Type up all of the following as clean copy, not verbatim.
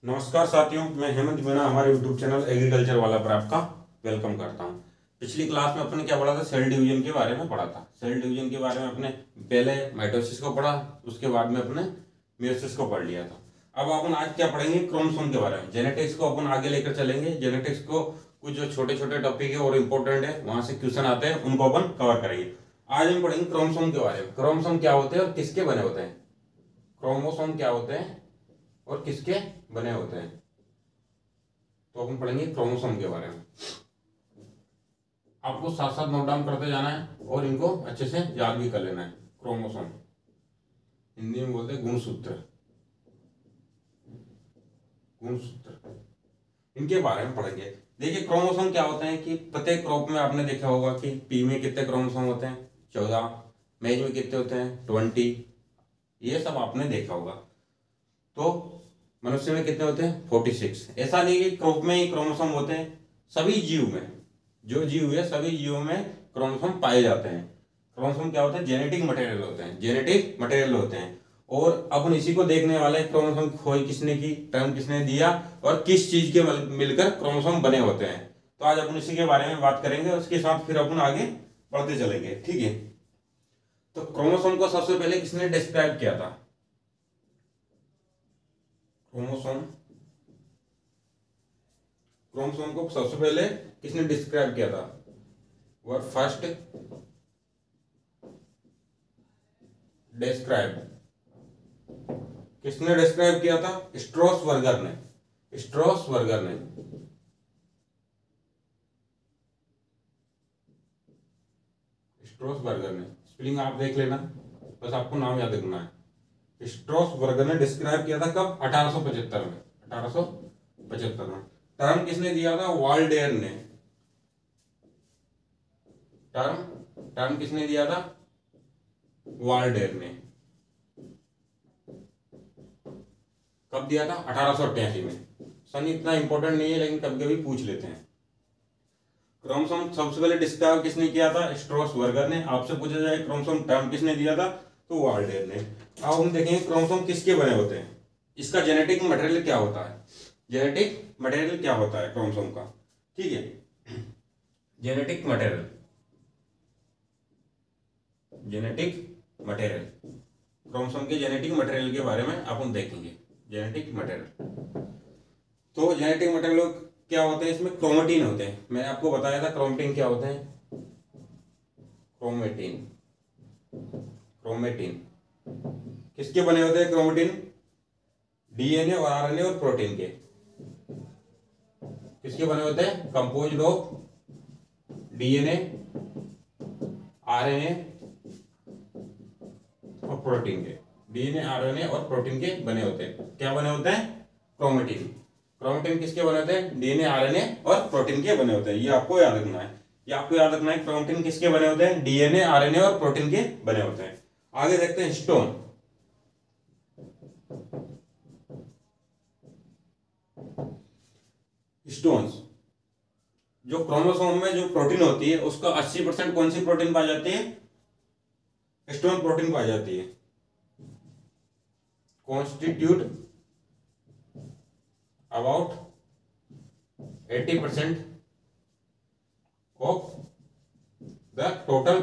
नमस्कार साथियों, मैं हेमंत मीणा हमारे यूट्यूब चैनल एग्रीकल्चर वाला पर आपका वेलकम करता हूं। पिछली क्लास में अपने क्या पढ़ा था, सेल डिवीजन के बारे में पढ़ा था। सेल डिवीजन के बारे में अपने पहले माइटोसिस को पढ़ा, उसके बाद में अपने मियोसिस को पढ़ लिया था। अब अपन आज क्या पढ़ेंगे, क्रोमोसोम के बारे में। जेनेटिक्स को अपन आगे लेकर चलेंगे। जेनेटिक्स को कुछ जो छोटे छोटे टॉपिक है और इम्पोर्टेंट है, वहां से क्वेश्चन आते हैं, उनको अपन कवर करेंगे। आज हम पढ़ेंगे क्रोमोसोम के बारे में। क्रोमोसोम क्या होते हैं और किसके बने होते हैं। क्रोमोसोम क्या होते हैं और किसके बने होते हैं, तो अपन पढ़ेंगे क्रोमोसोम के बारे में। आपको साथ साथ नोट डाउन करते जाना है और इनको अच्छे से याद भी कर लेना है। क्रोमोसोम हिंदी में बोलते हैं गुणसूत्र। गुणसूत्र इनके बारे में पढ़ेंगे। देखिए, क्रोमोसोम क्या होते हैं कि प्रत्येक क्रॉप में आपने देखा होगा कि पी में कितने क्रोमोसोम होते हैं, 14। मेज में कितने होते हैं, 20। ये सब आपने देखा होगा। तो मनुष्य में कितने होते हैं, 46। ऐसा नहीं कि क्रॉप में ही क्रोमोसोम होते हैं, सभी जीव में, जो जीव है सभी जीवों में क्रोमोसोम पाए जाते हैं। क्रोमोसोम क्या होते हैं, जेनेटिक मटेरियल होते हैं। जेनेटिक मटेरियल होते हैं और अपन इसी को देखने वाले हैं। क्रोमोसोम की खोज किसने की, टर्म किसने दिया और किस चीज के मिलकर क्रोमोसोम बने होते हैं। तो आज अपन इसी के बारे में बात करेंगे, उसके साथ फिर अपन आगे बढ़ते चलेंगे, ठीक है। तो क्रोमोसोम को सबसे पहले किसने डिस्क्राइब किया था। क्रोमोसोम को सबसे पहले किसने डिस्क्राइब किया था, वर्ड फर्स्ट डिस्क्राइब। किसने डिस्क्राइब किया था, स्ट्रोसबर्गर ने। स्ट्रोसबर्गर ने। स्ट्रोसबर्गर ने, स्पेलिंग आप देख लेना, बस आपको नाम याद रखना है। स्ट्रोसबर्गर ने डिस्क्राइब किया था कब, 1875 में। 1875 में। टर्म किसने दिया था, वाल्डेयर ने। टर्म किसने दिया था, वाल्डेयर ने। कब दिया था, 1888 में। सन इतना इंपॉर्टेंट नहीं है, लेकिन कभी कभी पूछ लेते हैं। क्रोमोसोम सबसे पहले डिस्क्राइब किसने किया था, स्ट्रोसबर्गर ने। आपसे पूछा जाए क्रोमोसोम टर्म किसने दिया था, तो वाल्डेयर ने। अब हम देखेंगे क्रोमोसोम किसके बने होते हैं, इसका जेनेटिक मटेरियल क्या होता है। जेनेटिक मटेरियल क्या होता है क्रोमोसोम का, ठीक है। जेनेटिक मटेरियल, क्रोमोसोम के जेनेटिक मटेरियल के बारे में अपन देखेंगे। जेनेटिक मटेरियल, तो जेनेटिक मटेरियल क्या होते हैं, इसमें क्रोमेटिन होते हैं। मैंने आपको बताया था क्रोमेटिन क्या होते हैं। क्रोमेटिन किसके बने होते हैं, क्रोमेटिन डीएनए और आरएनए और प्रोटीन के। किसके बने होते हैं, कंपोज्ड ऑफ डीएनए, आरएनए और प्रोटीन के। डीएनए, आरएनए और प्रोटीन के बने होते हैं। क्या बने होते हैं, क्रोमेटिन। क्रोमेटिन किसके बने होते हैं, डीएनए, आरएनए और प्रोटीन के बने होते हैं। ये आपको याद रखना है। क्रोमेटिन किसके बने होते हैं, डीएनए, आरएनए और प्रोटीन के बने होते हैं। आगे देखते हैं हिस्टोन। हिस्टोन्स, जो क्रोमोसोम में जो प्रोटीन होती है उसका 80% कौन सी प्रोटीन पाई जाती है, हिस्टोन प्रोटीन पाई जाती है। Constitute about 80% of the total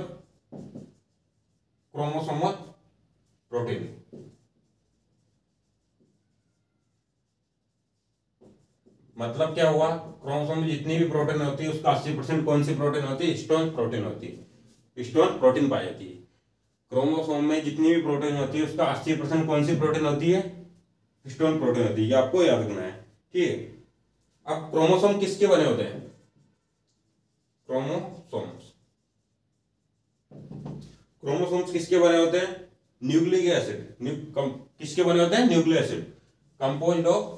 chromosomal protein. मतलब क्या हुआ, क्रोमोसोम में जितनी भी प्रोटीन होती है उसका 80% कौन सी प्रोटीन होती है, हिस्टोन प्रोटीन होती है। हिस्टोन प्रोटीन पाई जाती है। क्रोमोसोम में जितनी भी प्रोटीन होती है उसका 80% कौन सी प्रोटीन होती है, हिस्टोन प्रोटीन होती है। ये आपको याद रखना है, ठीक है। अब क्रोमोसोम किसके बने होते हैं, क्रोमोसोम्स किसके बने होते हैं, न्यूक्लिक एसिड। किसके बने होते हैं, nucleic acid. Composed of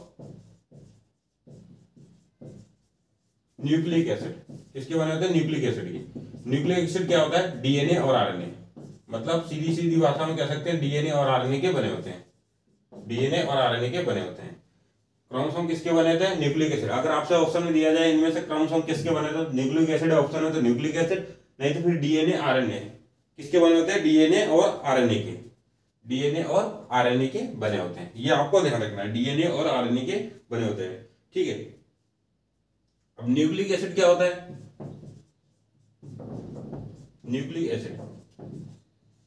nucleic acid. किसके बने होते हैं, न्यूक्लिक एसिड की। न्यूक्लिक एसिड क्या होता है, डीएनए और आरएनए। मतलब सीधी सीधी भाषा में कह सकते हैं डीएनए और आरएनए के बने होते हैं। डीएनए और आरएनए के बने होते हैं। क्रोमोसोम किसके बने होते हैं, न्यूक्लिक एसिड। अगर आपसे ऑप्शन में दिया जाए इनमें से क्रोमोसोम किसके बने, तो न्यूक्लिक एसिड ऑप्शन है तो न्यूक्लिक एसिड, नहीं तो फिर डीएनए, आरएनए। किसके बने होते हैं, डीएनए और आरएनए के। डीएनए और आरएनए के बने होते हैं। ये आपको ध्यान रखना है, डीएनए और आरएनए के बने होते हैं। ठीक है, अब न्यूक्लिक एसिड क्या होता है? न्यूक्लिक एसिड,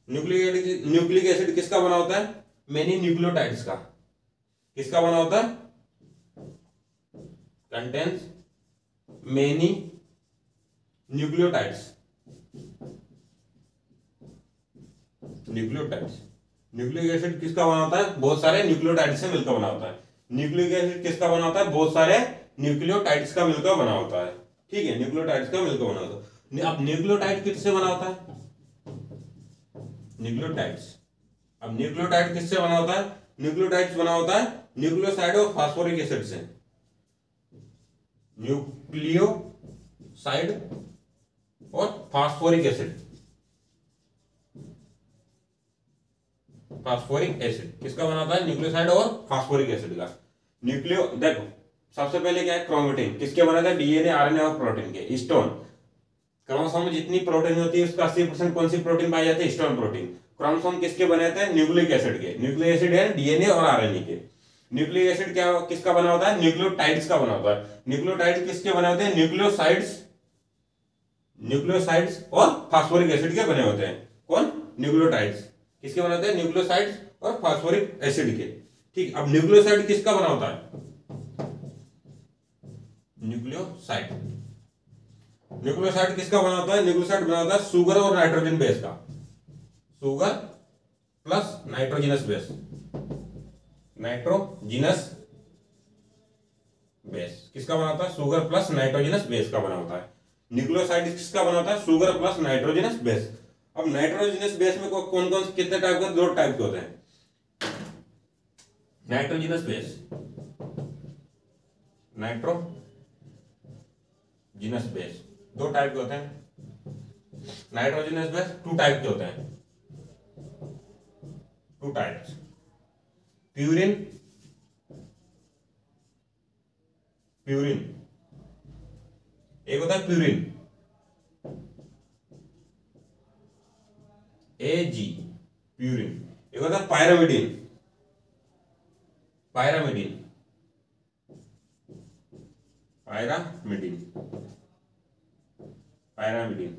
न्यूक्लिक एसिड किसका बना होता है? मेनी न्यूक्लियोटाइड्स का। किसका बना होता है? Contains many nucleotides. Nucleotides, nucleic acid किसका बना होता है? बहुत सारे न्यूक्लियोटाइड्स से मिलकर बना होता है। न्यूक्लिक एसिड किसका बना होता है? बहुत सारे न्यूक्लियोटाइड्स का मिलकर बना होता है। ठीक है, न्यूक्लियोटाइड्स का मिलकर बना होता है। अब न्यूक्लियोटाइड किससे बना होता है? न्यूक्लियोटाइड्स। अब न्यूक्लियोटाइड किससे बना होता है? न्यूक्लियोटाइड्स बना होता है न्यूक्लियोसाइड और फास्फोरिक एसिड से। न्यूक्लियोसाइड और फास्फोरिक एसिड। फास्फोरिक एसिड किसका बना होता है? न्यूक्लियोसाइड और फास्फोरिक एसिड का। न्यूक्लियो देखो, सबसे पहले क्या है? क्रोमेटिन। किसके बना था? डीएनए, आरएनए और प्रोटीन के। हिस्टोन, क्रोमोसोम में जितनी प्रोटीन होती है उसका 80% कौन सी प्रोटीन पाई जाती है? Histone protein. क्रोमोसोम किसके बने होते हैं? न्यूक्लिक एसिड के। न्यूक्लिक एसिड है डीएनए और आरएनए के। न्यूक्लिक एसिड क्या किसका बना होता है? न्यूक्लियोटाइड्स का बना होता है। न्यूक्लियोटाइड किसके बने होते हैं? न्यूक्लियोसाइड्स, न्यूक्लियोसाइड्स और फास्फोरिक एसिड के बने होते हैं। कौन? न्यूक्लियोटाइड्स किसके बने होते हैं? न्यूक्लियोसाइड्स और फास्फोरिक एसिड के। ठीक, अब न्यूक्लियोसाइड किसका बना होता है? न्यूक्लियोसाइड, न्यूक्लियोसाइड किसका बना होता है? न्यूक्लियोसाइड बना होता है शुगर और नाइट्रोजन बेस का। Sugar plus nitrogenous base, nitrogenous base किसका बना होता है? शुगर प्लस नाइट्रोजिनस बेस का बना होता है। न्यूक्लियोसाइड किसका बना होता है? Sugar plus nitrogenous base. अब नाइट्रोजिनस बेस में कौन कौन कितने टाइप के? 2 टाइप के होते हैं। Nitrogenous base, nitrogenous base 2 type के होते हैं। नाइट्रोजिनस बेस 2 टाइप के होते हैं। 2 टाइप्स, प्यूरिन, प्यूरिन एक होता है प्यूरिन, एजी प्यूरिन। एक होता है pyrimidine, pyrimidine, pyrimidine, pyrimidine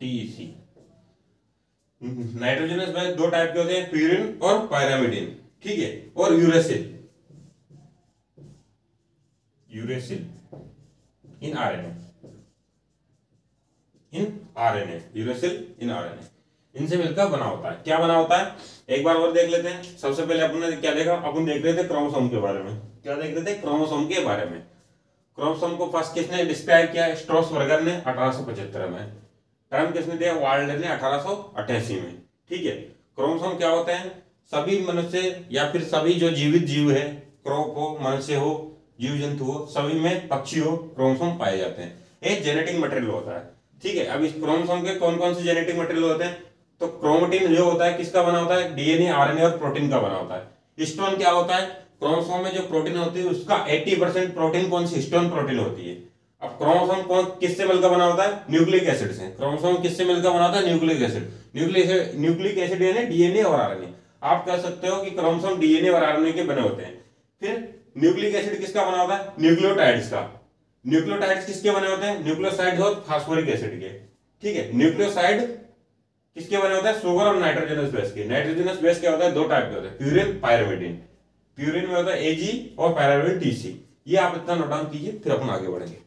TEC. Nitrogenous base 2 type के होते हैं, प्यूरिन और पायरामिडिन। ठीक है, और uracil, uracil in RNA, in RNA, uracil in RNA, इनसे मिलकर बना होता है। क्या बना होता है? एक बार और देख लेते हैं। सबसे पहले अपन ने क्या देखा? अपन देख रहे थे क्रोमोसोम के बारे में। क्या देख रहे थे? क्रोमोसोम के बारे में। क्रोमोसोम को फर्स्ट किसने डिस्क्राइब किया? स्ट्रॉसबर्गर ने 1875 में। टर्म किसने दिया? वाल्डर ने 1888 में। ठीक है, क्रोमोसोम क्या होते हैं? सभी मनुष्य या फिर सभी जो जीवित जीव है, क्रॉप हो, मनुष्य हो, जीव जंतु हो, सभी में, पक्षी हो, क्रोमोसोम पाए जाते हैं। एक जेनेटिक मटेरियल होता है। ठीक है, अब इस क्रोमोसोम के कौन कौन से जेनेटिक मटेरियल होते हैं? तो क्रोमेटिन जो होता है किसका बना होता है? डीएनए, आरएनए और प्रोटीन का बना होता है। हिस्टोन क्या होता है? क्रोमोसोम में जो प्रोटीन होती है उसका 80% प्रोटीन कौन सी? हिस्टोन प्रोटीन होती है। अब क्रोमोसोम कौन किससे मिलकर बना होता है? न्यूक्लिक एसिड से। क्रोमोसोम किससे मिलकर बना होता है? Nucleic acid. न्यूक्लिक एसिड यानी डीएनए और आरएनए। आप कह सकते हो कि क्रोमोसोम डीएनए और आरएनए के बने होते हैं। फिर न्यूक्लिक एसिड किसका बना होता है? न्यूक्लियोटाइड्स का। न्यूक्लियोटाइड्स किसके बने होते हैं? न्यूक्लियोसाइड और फास्फोरिक एसिड के। ठीक है, न्यूक्लियोसाइड किसके बने होते हैं? शुगर और नाइट्रोजनस बेस के। नाइट्रोजनस बेस क्या होता है? 2 टाइप के होते हैं, प्यूरिन, पायरामिडिन। प्यूरिन में होता है एजी और पायरामिडिन टीसी। ये आप इतना नोट डाउन कीजिए, फिर अपन आगे बढ़ेंगे।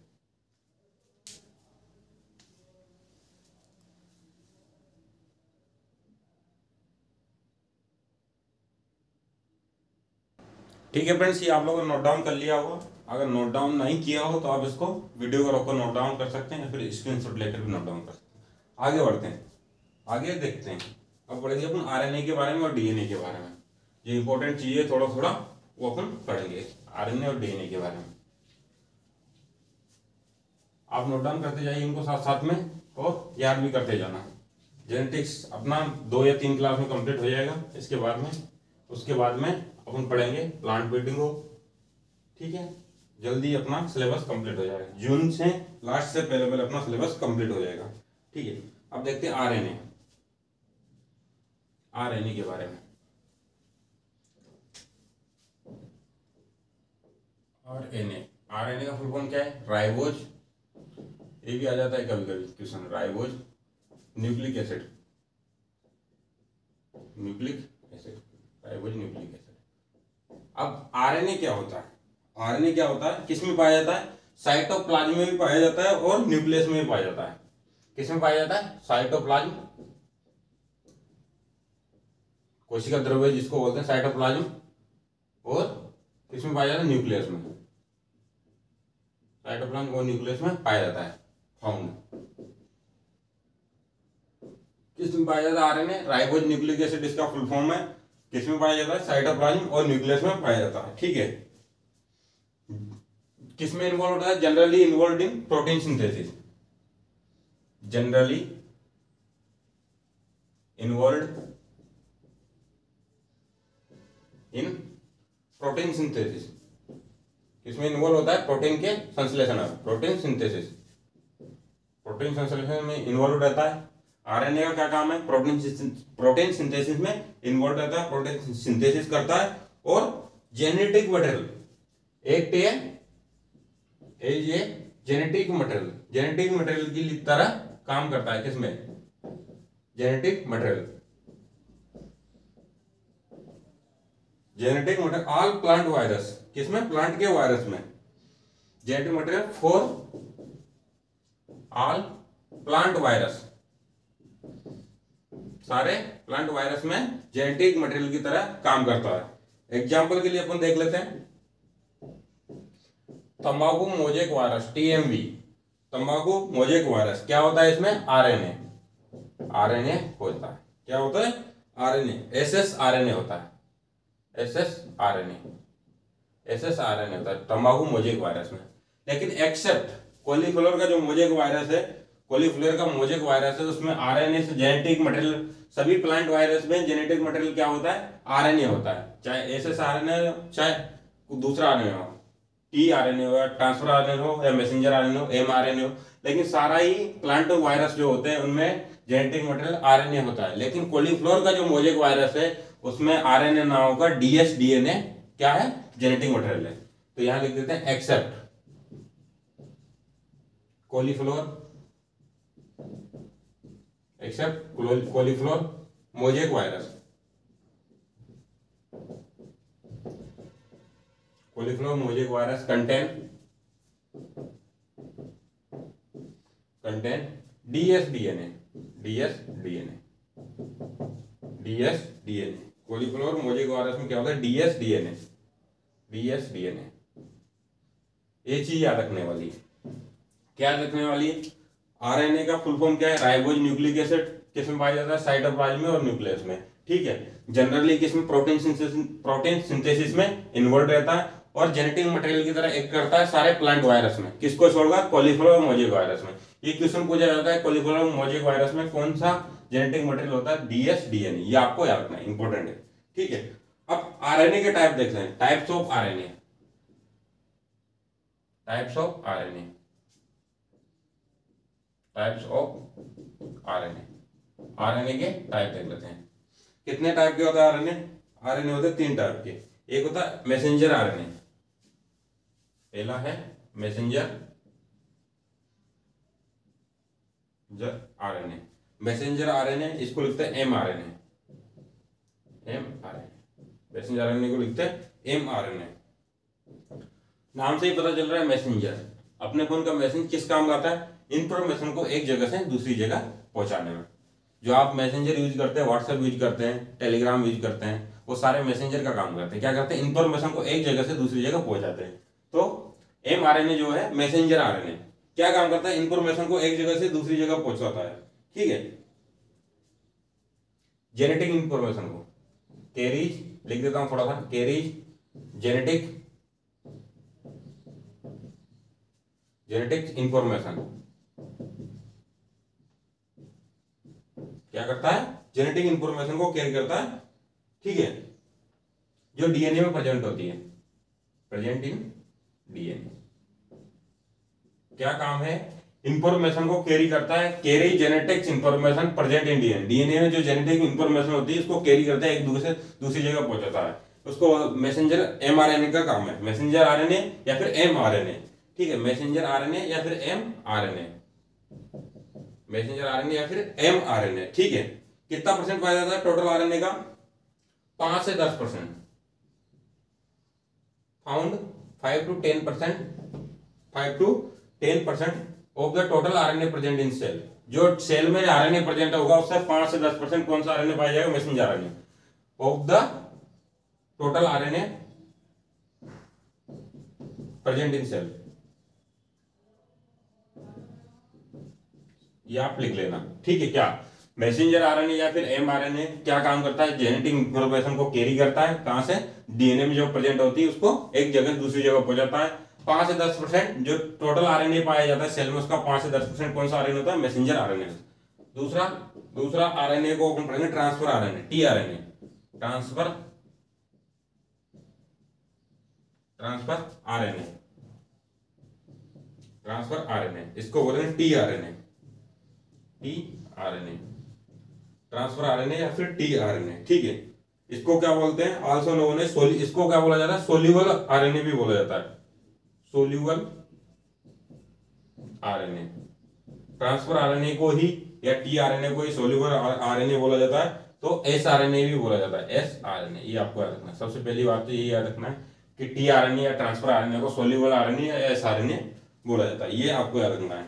ठीक है फ्रेंड्स, ये आप लोगों ने नोट डाउन कर लिया होगा। अगर नोट डाउन नहीं किया हो तो आप इसको वीडियो को रोक कर नोट डाउन कर सकते हैं, या फिर स्क्रीनशॉट लेकर भी नोट डाउन कर सकते हैं। आगे बढ़ते हैं, आगे देखते हैं। अब पढ़ेंगे अपन आरएनए के बारे में और डीएनए के बारे में। जो इंपॉर्टेंट चीजें थोड़ा थोड़ा वो अपन पढ़ेंगे आरएनए और डीएनए के बारे में। आप नोट डाउन करते जाइए इनको साथ साथ में, और याद भी करते जाना। जेनेटिक्स अपना 2 या 3 क्लास में कंप्लीट हो जाएगा। इसके बाद में, उसके बाद में अपन पढ़ेंगे प्लांट ब्रीडिंग को। ठीक है, जल्दी अपना सिलेबस कंप्लीट हो जाएगा। जून से लास्ट से पहले पहले अपना सिलेबस कंप्लीट हो जाएगा। ठीक है, अब देखते हैं आरएनए, आरएनए के बारे में। आरएनए का फुल फॉर्म क्या है? राइबोज। ये भी आ जाता है कभी कभी question, ribose nucleic acid, ribose nucleic acid. अब आरएनए क्या होता है? आरएनए क्या होता है, किस में पाया जाता है? साइटोप्लाज्म में भी पाया जाता है और न्यूक्लियस में भी पाया जाता है। किस में पाया जाता है? साइटोप्लाज्म, कोशिका द्रव्य जिसको बोलते हैं साइटोप्लाज्म, और किसमें पाया जाता है? न्यूक्लियस में। साइटोप्लाज्म और न्यूक्लियस में पाया जाता है, फाउंड। किसमें पाया जाता है आरएनए? राइबोज न्यूक्लिक एसिड इसका फुल फॉर्म है। किसमें पाया जाता है? साइटोप्लाज्म और न्यूक्लियस में पाया जाता है। ठीक है, किसमें इन्वॉल्व होता है? Generally involve in protein synthesis, generally involve in protein synthesis. किसमें इन्वॉल्व होता है? प्रोटीन के संश्लेषण में, प्रोटीन सिंथेसिस, प्रोटीन संश्लेषण में इन्वॉल्व रहता है। आरएनए का क्या काम है? प्रोटीन सिंथेसिस में इन्वॉल्व रहता है, प्रोटीन सिंथेसिस करता है। और जेनेटिक मटेरियल, एक ये जेनेटिक मटेरियल की तरह काम करता है। किसमें? Genetic material all plant virus. किसमें? प्लांट के वायरस में। Genetic material for all plant virus, सारे प्लांट वायरस में जेनेटिक मटेरियल की तरह काम करता है। एग्जाम्पल के लिए अपन देख लेते हैं, तंबाकू मोजेक वायरस, टीएमवी, तंबाकू मोजेक वायरस। क्या होता है इसमें? आरएनए होता है। क्या होता है? आरएनए, एसएस आरएनए होता है, एसएस आरएनए होता है तंबाकू मोजेक वायरस में। लेकिन एक्सेप्ट कॉलीफ्लावर का जो मोजेक वायरस है, कॉलीफ्लावर का मोजेक वायरस है, उसमें आरएनए से जेनेटिक मटेरियल, सभी प्लांट वायरस में जेनेटिक मटेरियल क्या होता है? आरएनए होता है। चाहे एसएस आरएनए हो, चाहे दूसरा आरएनए हो, टी आरएनए हो, ट्रांसफर आरएनए हो, या मैसेंजर आरएनए हो, एम आरएनए हो, लेकिन सारा ही प्लांट वायरस जो होते हैं उनमें जेनेटिक मटेरियल आरएनए होता है। लेकिन कॉलीफ्लावर का जो मोजेक वायरस है उसमें आरएनए ना होगा, डीएस डीएनए क्या है? जेनेटिक मटेरियल है। तो यहां लिख देते हैं except cauliflower, except cauliflower mosaic virus, cauliflower mosaic virus contain DS DNA, cauliflower mosaic virus में क्या होता है? DS DNA. ये चीज याद रखने वाली है। क्या याद रखने वाली है? आरएनए का फुल फॉर्म क्या है? Ribose nucleic acid. किसमें पाया जाता है? साइटोप्लाज्म में और न्यूक्लियस में। ठीक है, जनरली किसमें? प्रोटीन सिंथेसिस में इन्वॉल्व रहता है और जेनेटिक मटेरियल की तरह एक्ट करता है सारे प्लांट वायरस में। किसको छोड़कर? कॉलीफ्लावर मोजेक वायरस में। ये क्वेश्चन पूछा जाता है, कॉलीफ्लावर मोजेक वायरस में कौन सा जेनेटिक मटेरियल होता है? DS DNA. ये आपको याद रखना है, इंपॉर्टेंट है। ठीक है, अब आरएनए के टाइप देखते हैं, types of RNA. Types of RNA के टाइप देख लेते हैं। कितने टाइप के होता है आरएनए? आरएनए होते हैं 3 टाइप के। एक होता है मैसेंजर आरएनए, पहला है मैसेंजर आरएनए। मैसेंजर आरएनए इसको लिखते हैं एमआरएनए, मैसेंजर आरएनए को लिखते हैं एमआरएनए। नाम से ही पता चल रहा है मैसेंजर। अपने फोन का मैसेज किस काम का आता है? इंफॉर्मेशन को एक जगह से दूसरी जगह पहुंचाने में। जो आप मैसेंजर यूज करते हैं, व्हाट्सएप यूज करते हैं, टेलीग्राम यूज करते हैं, वो सारे मैसेंजर का काम करते हैं। क्या करते हैं? इंफॉर्मेशन को एक जगह से दूसरी जगह पहुंचाते हैं। तो एमआरएनए जो है मैसेंजर आरएनए क्या काम करता है? इंफॉर्मेशन को एक जगह से दूसरी जगह पहुंचाता है। ठीक है, जेनेटिक इंफॉर्मेशन को कैरीज, लिख देता हूं थोड़ा सा, कैरीज जेनेटिक इंफॉर्मेशन। क्या करता है? जेनेटिक इंफॉर्मेशन को कैरी करता है। ठीक है, जो डीएनए में प्रेजेंट होती है, प्रेजेंट इन डीएनए। क्या काम है? इंफॉर्मेशन को कैरी करता है, carry genetics information present in DNA. DNA में जो जेनेटिक इंफॉर्मेशन होती है उसको कैरी करता है, एक दूसरे से दूसरी जगह पहुंचाता है। उसको मैसेंजर mRNA का काम है, मैसेंजर RNA या फिर mRNA, ठीक है, मैसेंजर RNA या फिर mRNA, मैसेंजर RNA या फिर mRNA, ठीक है। कितना परसेंट पाया जाता है टोटल RNA का? 5 से 10%, found 5 to 10%, 5 to 10% of the total RNA present in cell. जो सेल में RNA प्रेजेंट होगा उससे 5 से 10% कौन सा RNA पाया जाएगा? Messenger RNA of the total RNA present in cell. ये आप लिख लेना, ठीक है। क्या मैसेंजर RNA या फिर mRNA क्या काम करता है? जेनेटिक इंफॉर्मेशन को कैरी करता है, कहां से? DNA में जो प्रेजेंट होती है उसको एक जगह से दूसरी जगह पहुंचाता है। 5 से 10% जो टोटल RNA पाया जाता है सेल में, उसका 5 से 10% कौन सा RNA होता है? Messenger RNA। दूसरा RNA को अपन पढ़ेंगे transfer RNA, tRNA, transfer RNA, इसको बोलेंगे tRNA, ट्रांसफर RNA या फिर tRNA, ठीक है। इसको क्या बोलते हैं? आल्सो नोन एज इसको क्या बोला जाता है? सोल्यूबल RNA भी बोला जाता है, सोल्यूबल RNA। ट्रांसफर RNA को ही या tRNA को ही सोल्यूबल RNA बोला जाता है, तो sRNA भी बोला जाता है, sRNA। ये आपको याद रखना है, सबसे पहली बात तो ये याद रखना है कि tRNA या ट्रांसफर RNA को सोल्यूबल RNA या sRNA बोला जाता है, ये आपको याद रखना है।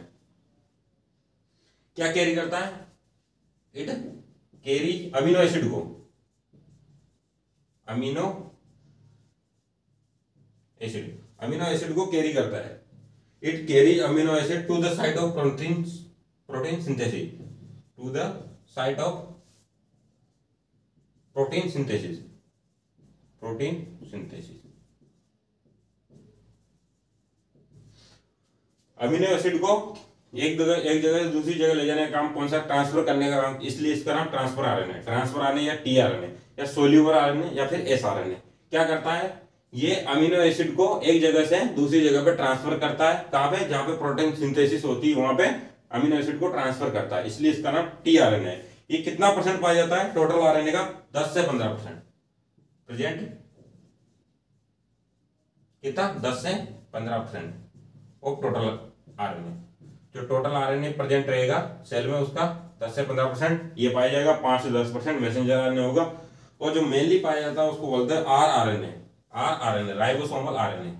क्या कैरी करता है? इट कैरी अमीनो एसिड को, अमीनो एसिड को कैरी करता है। It carry amino acid to the site of protein synthesis, to the site of protein synthesis. Amino acid को एक जगह से दूसरी जगह ले जाने का काम कौन सा? ट्रांसफर करने का काम, इसलिए इसका नाम ट्रांसफर RNA या tRNA या सोल्यूबल RNA या फिर sRNA। क्या करता है? ये अमीनो एसिड को एक जगह से दूसरी जगह पे ट्रांसफर करता है, कहां पे? जहां पे प्रोटीन सिंथेसिस होती है वहां पे अमीनो एसिड को ट्रांसफर करता है, इसलिए इसका नाम tRNA है। ये कितना परसेंट पाया जाता है टोटल RNA का? 10 से 15% प्रेजेंट, कितना? 10 से 15% ऑफ टोटल RNA। जो टोटल RNA प्रेजेंट रहेगा सेल में उसका 10 से 15% ये पाया जाएगा, 5 से 10% मैसेंजर RNA होगा, और जो मेनली पाया जाता है उसको बोलते हैं rRNA, ribosomal RNA,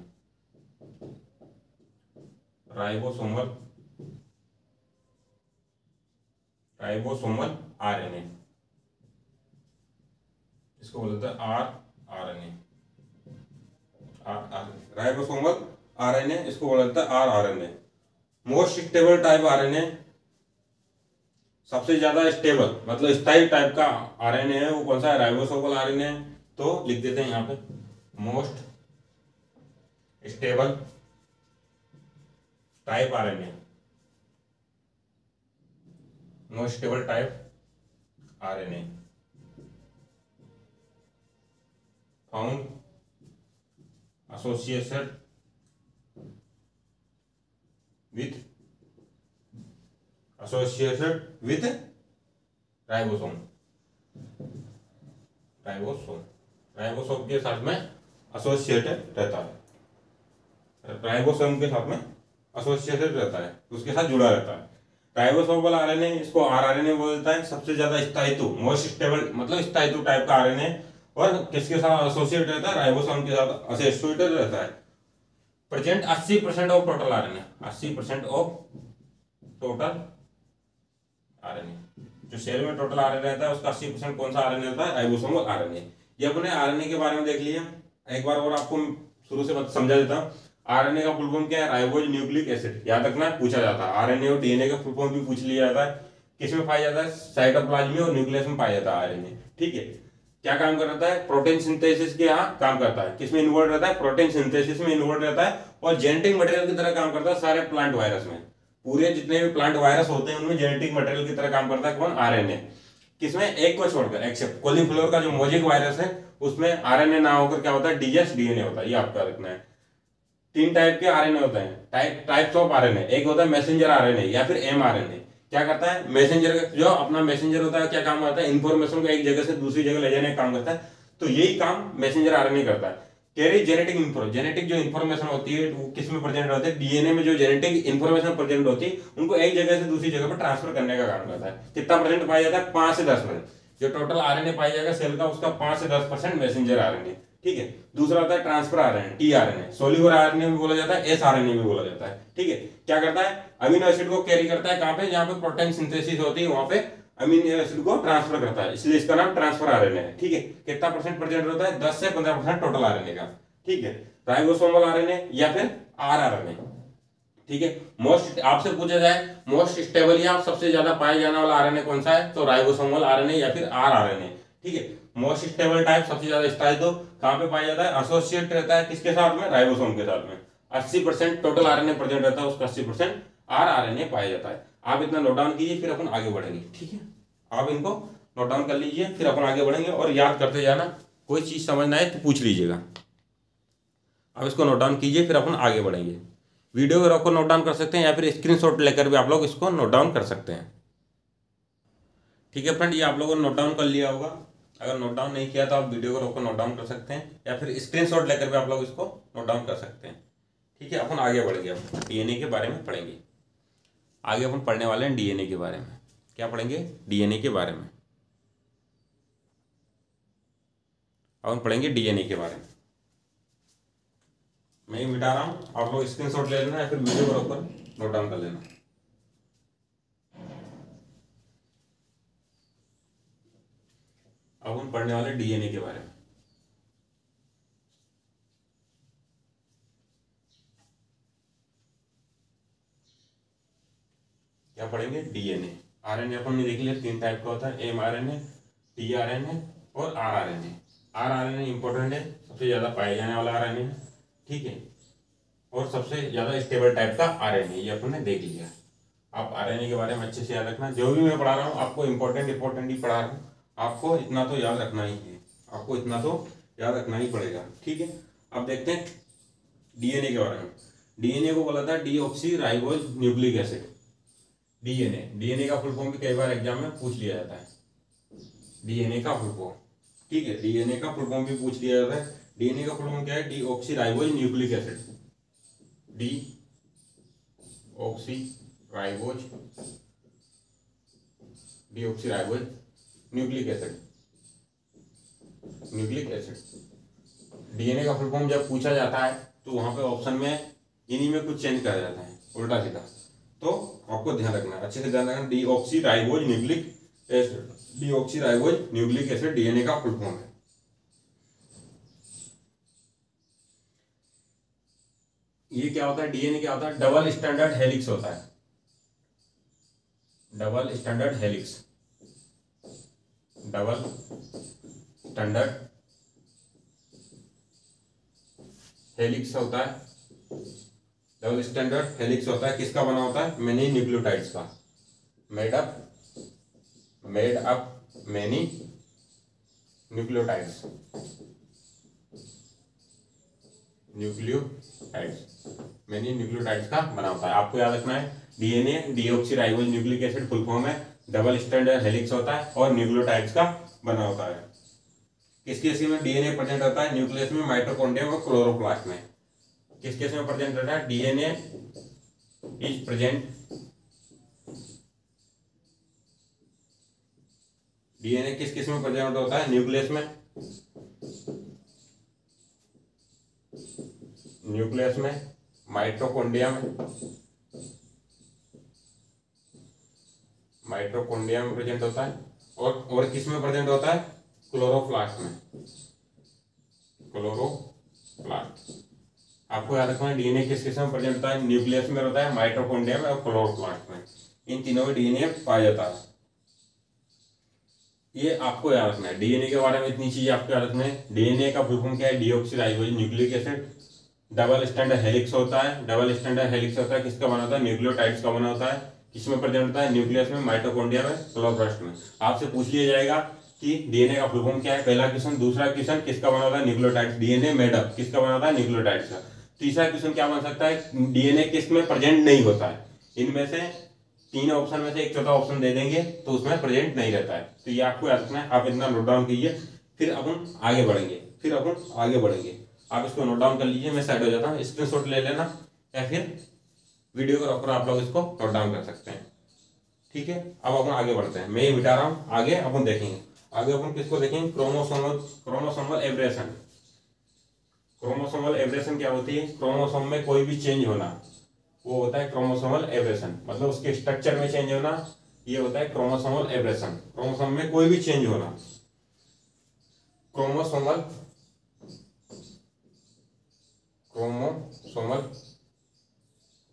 ribosomal RNA, इसको बोलते हैं rRNA, राइबोसोमल RNA, इसको बोलते हैं rRNA। Most stable type RNA, सबसे ज्यादा स्टेबल मतलब स्थायी टाइप का RNA है वो कौन सा है? राइबोसोमल RNA है। तो लिख देते हैं यहाँ पे most stable type RNA, most stable type RNA found associated with ribosome के साथ में एसोसिएटेड रहता है, राइबोसोम के साथ में एसोसिएटेड रहता है, उसके साथ जुड़ा रहता है। राइबोसोमल RNA, इसको rRNA बोलता है। सबसे ज्यादा स्थायित्व, मोस्ट स्टेबल मतलब स्थायित्व टाइप का RNA, और किसके साथ एसोसिएट रहता है? राइबोसोम के साथ एसोसिएटेड रहता है। Present 80% of total RNA, 80% of total RNA, जो सेल में टोटल RNA रहता है उसका 80% कौन सा RNA रहता है? Ribosomal RNA। ये अपने RNA के बारे में देख लिया, एक बार और आपको शुरू से समझा देता हूँ। RNA का फुल फॉर्म क्या है? राइबोज न्यूक्लिक एसिड, याद रखना, पूछा जाता है। RNA और DNA का फुल फॉर्म भी पूछ लिया जाता है। किसमें पाया जाता है? साइटोप्लाज्म में और न्यूक्लियस में पाया जाता है RNA, ठीक है। क्या काम करता है? प्रोटीन सिंथेसिस के यहाँ काम करता है। किसमें इन्वॉल्व रहता है? प्रोटीन सिंथेसिस में इन्वॉल्व रहता है, और जेनेटिक मटेरियल की तरह काम करता है सारे प्लांट वायरस में। पूरे जितने भी प्लांट वायरस होते हैं उनमें जेनेटिक मटेरियल की तरह काम करता है कौन? RNA। किसमें? एक को छोड़कर, एक्सेप्ट कॉलीफ्लावर का जो मोजेक वायरस है उसमें RNA ना होकर क्या होता है? DS DNA होता है। ये आपका रखना है। 3 टाइप के RNA होते हैं, टाइप्स ऑफ RNA। एक होता है मैसेंजर RNA या फिर mRNA। क्या करता है? मैसेंजर, जो अपना मैसेंजर होता है क्या काम करता है? इंफॉर्मेशन को एक जगह से दूसरी जगह ले जाने का काम करता है। तो यही काम मैसेंजर आरएनए करता है। कैरी जेनेटिक जो इन्फॉर्मेशन होती है वो किस में प्रेजेंट होती है, डीएनए में जो जेनेटिक इन्फॉर्मेशन प्रेजेंट होती है उनको एक जगह से दूसरी जगह पर ट्रांसफर करने का काम करता है। कितना परसेंट पाया जाता है, 5 से 10%। जो टोटल आरएनए पाया जाएगा सेल का उसका 5 से 10% मैसेंजर आरएनए, ठीक है। दूसरा होता है transfer RNA, tRNA, soluble RNA भी बोला जाता है, एसआरएनए भी बोला जाता है, ठीक है। क्या करता है, अमीनो एसिड को कैरी करता है, कहां पे, जहां पे प्रोटीन सिंथेसिस होती है वहां पे अमीनो एसिड को ट्रांसफर करता है, इसलिए इसका नाम ट्रांसफर आरएनए है, ठीक है। कितना परसेंट प्रेजेंट होता है, 10 से 15% टोटल आरएनए का, ठीक है। राइबोसोमल आरएनए या फिर आरआरएनए, ठीक है। मोस्ट आपसे पूछा जाए मोस्ट स्टेबल या सबसे ज्यादा पाया जाने वाला आरएनए कौन सा है, तो राइबोसोमल आरएनए या फिर आरआरएनए, ठीक है। मोस्ट स्टेबल टाइप सबसे ज्यादा स्टाइल तो कहां पे पाया जाता है, एसोसिएट रहता है किसके साथ में, राइबोसोम के साथ में। 80% टोटल आरएनए प्रेजेंट रहता है, उसका 80% आरआरएनए पाया जाता है। आप इतना नोट डाउन कीजिए, फिर अपन आगे बढ़ेंगे, ठीक है। आप इनको नोट डाउन कर लीजिए, फिर अपन आगे बढ़ेंगे और याद करते जाना। कोई चीज समझना है तो पूछ लीजिएगा। आप इसको नोट डाउन कीजिए, फिर अपन आगे बढ़ेंगे। वीडियो को नोट डाउन कर सकते हैं या फिर स्क्रीनशॉट लेकर भी आप लोग इसको नोट डाउन कर सकते हैं, ठीक है फ्रेंड। ये आप लोगों ने नोट डाउन कर लिया होगा। अगर नोट डाउन नहीं किया तो आप वीडियो को रोक कर नोट डाउन कर सकते हैं या फिर स्क्रीनशॉट लेकर भी आप लोग इसको नोट डाउन कर सकते हैं, ठीक है। अपन आगे बढ़ेंगे, अब डीएनए के बारे में पढ़ेंगे। आगे अपन पढ़ने वाले हैं डीएनए के बारे में। क्या पढ़ेंगे, डीएनए के बारे में। अपन पढ़ेंगे डीएनए के बारे में। मैं ही मिटा रहा हूं, आप लोग स्क्रीनशॉट ले लेना या फिर वीडियो को रोककर नोट डाउन कर लेना। अब हम पढ़ने वाले डीएनए के बारे में। क्या पढ़ेंगे, डीएनए। आरएनए अपन ने देख लिया 3 टाइप का होता है, एमआरएनए, टीआरएनए और आरआरएनए। आरआरएनए इंपॉर्टेंट है, सबसे ज्यादा पाए जाने वाला आरएनए है, ठीक है। और सबसे ज्यादा स्टेबल टाइप का आरएनए, ये अपन ने देख लिया। आप आरएनए के बारे में अच्छे से याद रखना। जो भी मैं पढ़ा रहा हूँ आपको इंपॉर्टेंट ही पढ़ा रहा हूँ, आपको इतना तो याद रखना ही है, आपको इतना तो याद रखना ही पड़ेगा, ठीक है। अब देखते हैं डीएनए के बारे में। डीएनए को बोला था deoxy ribose nucleic acid. DNA का फुल फॉर्म भी कई बार एग्जाम में पूछ लिया जाता है, डीएनए का फुल फॉर्म, ठीक है। डीएनए का फुल फॉर्म भी पूछ लिया जाता है। डीएनए का फुल फॉर्म क्या है, deoxy ribose nucleic acid, deoxy ribose nucleic acid. DNA का फुल फॉर्म जब पूछा जाता है तो वहां पे ऑप्शन में इन्हीं में कुछ चेंज करा जाता है, उल्टा सीधा, तो आपको ध्यान रखना है, अच्छे से ध्यान रखना। Deoxy ribose nucleic acid DNA का फुल फॉर्म है। ये क्या होता है, डीएनए क्या होता है, डबल स्टैंडर्ड हेलिक्स होता है। डबल स्टैंडर्ड हेलिक्स होता है। डबल स्टैंडर्ड हेलिक्स होता है, किसका बना होता है, मेनी न्यूक्लियोटाइड्स का। मेड अप मेनी न्यूक्लियोटाइड्स का बना होता है। आपको याद रखना है, DNA deoxy ribose nucleic acid full form है, डबल स्टैंडर्ड हेलिक्स होता है और न्यूक्लियोटाइड्स का बना होता है। किस में डीएनए प्रेजेंट होता है, न्यूक्लियस में, माइटोकॉन्ड्रिया और क्लोरोप्लास्ट में। किस में प्रेजेंट रहता है, डीएनए इज प्रेजेंट, डीएनए किस में प्रेजेंट होता है, न्यूक्लियस में, माइटोकॉन्ड्रिया में प्रेजेंट होता है और किस में प्रेजेंट होता है, क्लोरोप्लास्ट में। आपको याद रखना है, डीएनए किस में प्रेजेंट होता है, न्यूक्लियस में होता है, माइटोकॉन्ड्रिया में और क्लोरोप्लास्ट में। इन तीनों में डीएनए पाया जाता है। ये आपको याद रखना है। डीएनए के बारे में इतनी चीजें आपको याद रखना है। डीएनए का फुल फॉर्म क्या है, deoxy ribose nucleic acid. Double standard helix होता है, किसका बना होता है, न्यूक्लियोटाइड्स का बना होता है। किसमें प्रेजेंट होता है, न्यूक्लियस में, माइटोकॉन्ड्रिया में, क्लोरोप्लास्ट में। आपसे पूछ लिया जाएगा कि डीएनए का फुल फॉर्म क्या है, पहला क्वेश्चन। दूसरा क्वेश्चन किसका बना होता है, न्यूक्लियोटाइड्स। डीएनए मेडअप किसका बना होता है, न्यूक्लियोटाइड्स का। तीसरा क्वेश्चन क्या बन सकता है, डीएनए किस में प्रेजेंट नहीं होता है। इनमें से 3 ऑप्शन में से एक चौथा ऑप्शन दे देंगे तो उसमें प्रेजेंट नहीं रहता है। तो ये आपको याद रखना है। आप इतना नोट डाउन कीजिए फिर अपन आगे बढ़ेंगे। आप इसको नोट डाउन कर लीजिए, मैं साइड हो जाता हूँ, स्क्रीनशॉट ले लेना या फिर वीडियो को रोककर आप लोग इसको नोट डाउन कर सकते हैं। ठीक है, अब अपन आगे बढ़ते हैं, मैं ये मिटा रहा हूँ, आगे अपन देखेंगे। आगे अपन किसको देखेंगे? Chromosomal aberration. क्रोमोसोमल एब्रेशन क्या होती है? क्रोमोसोम में कोई भी चेंज होना, वो होता है क्रोमोसोमल एब्रेशन। मतलब उसके स्ट्रक्चर में चेंज होना, ये होता है क्रोमोसोमल एब्रेशन। क्रोमोसोम में कोई भी चेंज होना, क्रोमोसोमल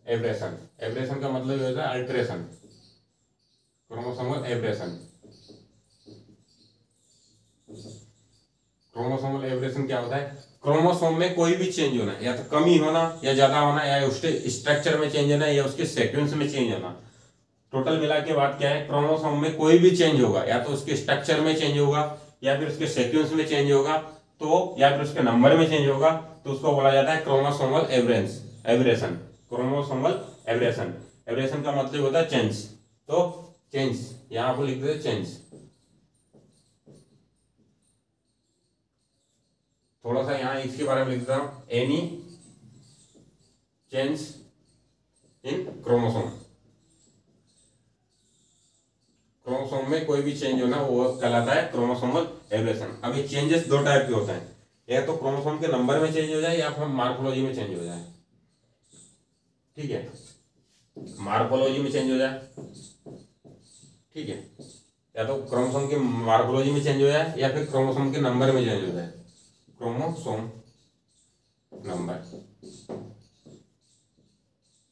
एब्रेशन। एब्रेशन का मतलब ये होता है alteration. Chromosomal aberration. Chromosomal aberration क्या होता है? क्रोमोसोम में कोई भी चेंज होना, या तो कमी होना या ज्यादा होना, या उसके स्ट्रक्चर में चेंज होना या उसके सीक्वेंस में चेंज होना। टोटल मिला के बात क्या है? क्रोमोसोम में कोई भी चेंज होगा, या तो उसके स्ट्रक्चर में चेंज होगा, या फिर उसके सीक्वेंस में चेंज होगा, तो या फिर उसके नंबर में चेंज होगा, तो उसको बोला जाता है chromosomal aberration. Chromosomal aberration. Aberration का मतलब होता है चेंज। तो चेंज यहां पर लिख देते चेंज। थोड़ा सा यहाँ इसके बारे में लिख देता हूं, any change in chromosome. Chromosome में कोई भी चेंज होना वो कहलाता है क्रोमोसोमल एब्रेशन। अब ये चेंजेस दो टाइप के होते हैं, या तो क्रोमोसोम के नंबर में चेंज हो जाए या फिर मार्फोलॉजी में चेंज हो जाए। ठीक है, मार्फोलॉजी में चेंज हो जाए, ठीक है, या तो क्रोमोसोम के मार्फोलॉजी में चेंज हो जाए या फिर क्रोमोसोम के नंबर में चेंज हो जाए। क्रोमोसोम नंबर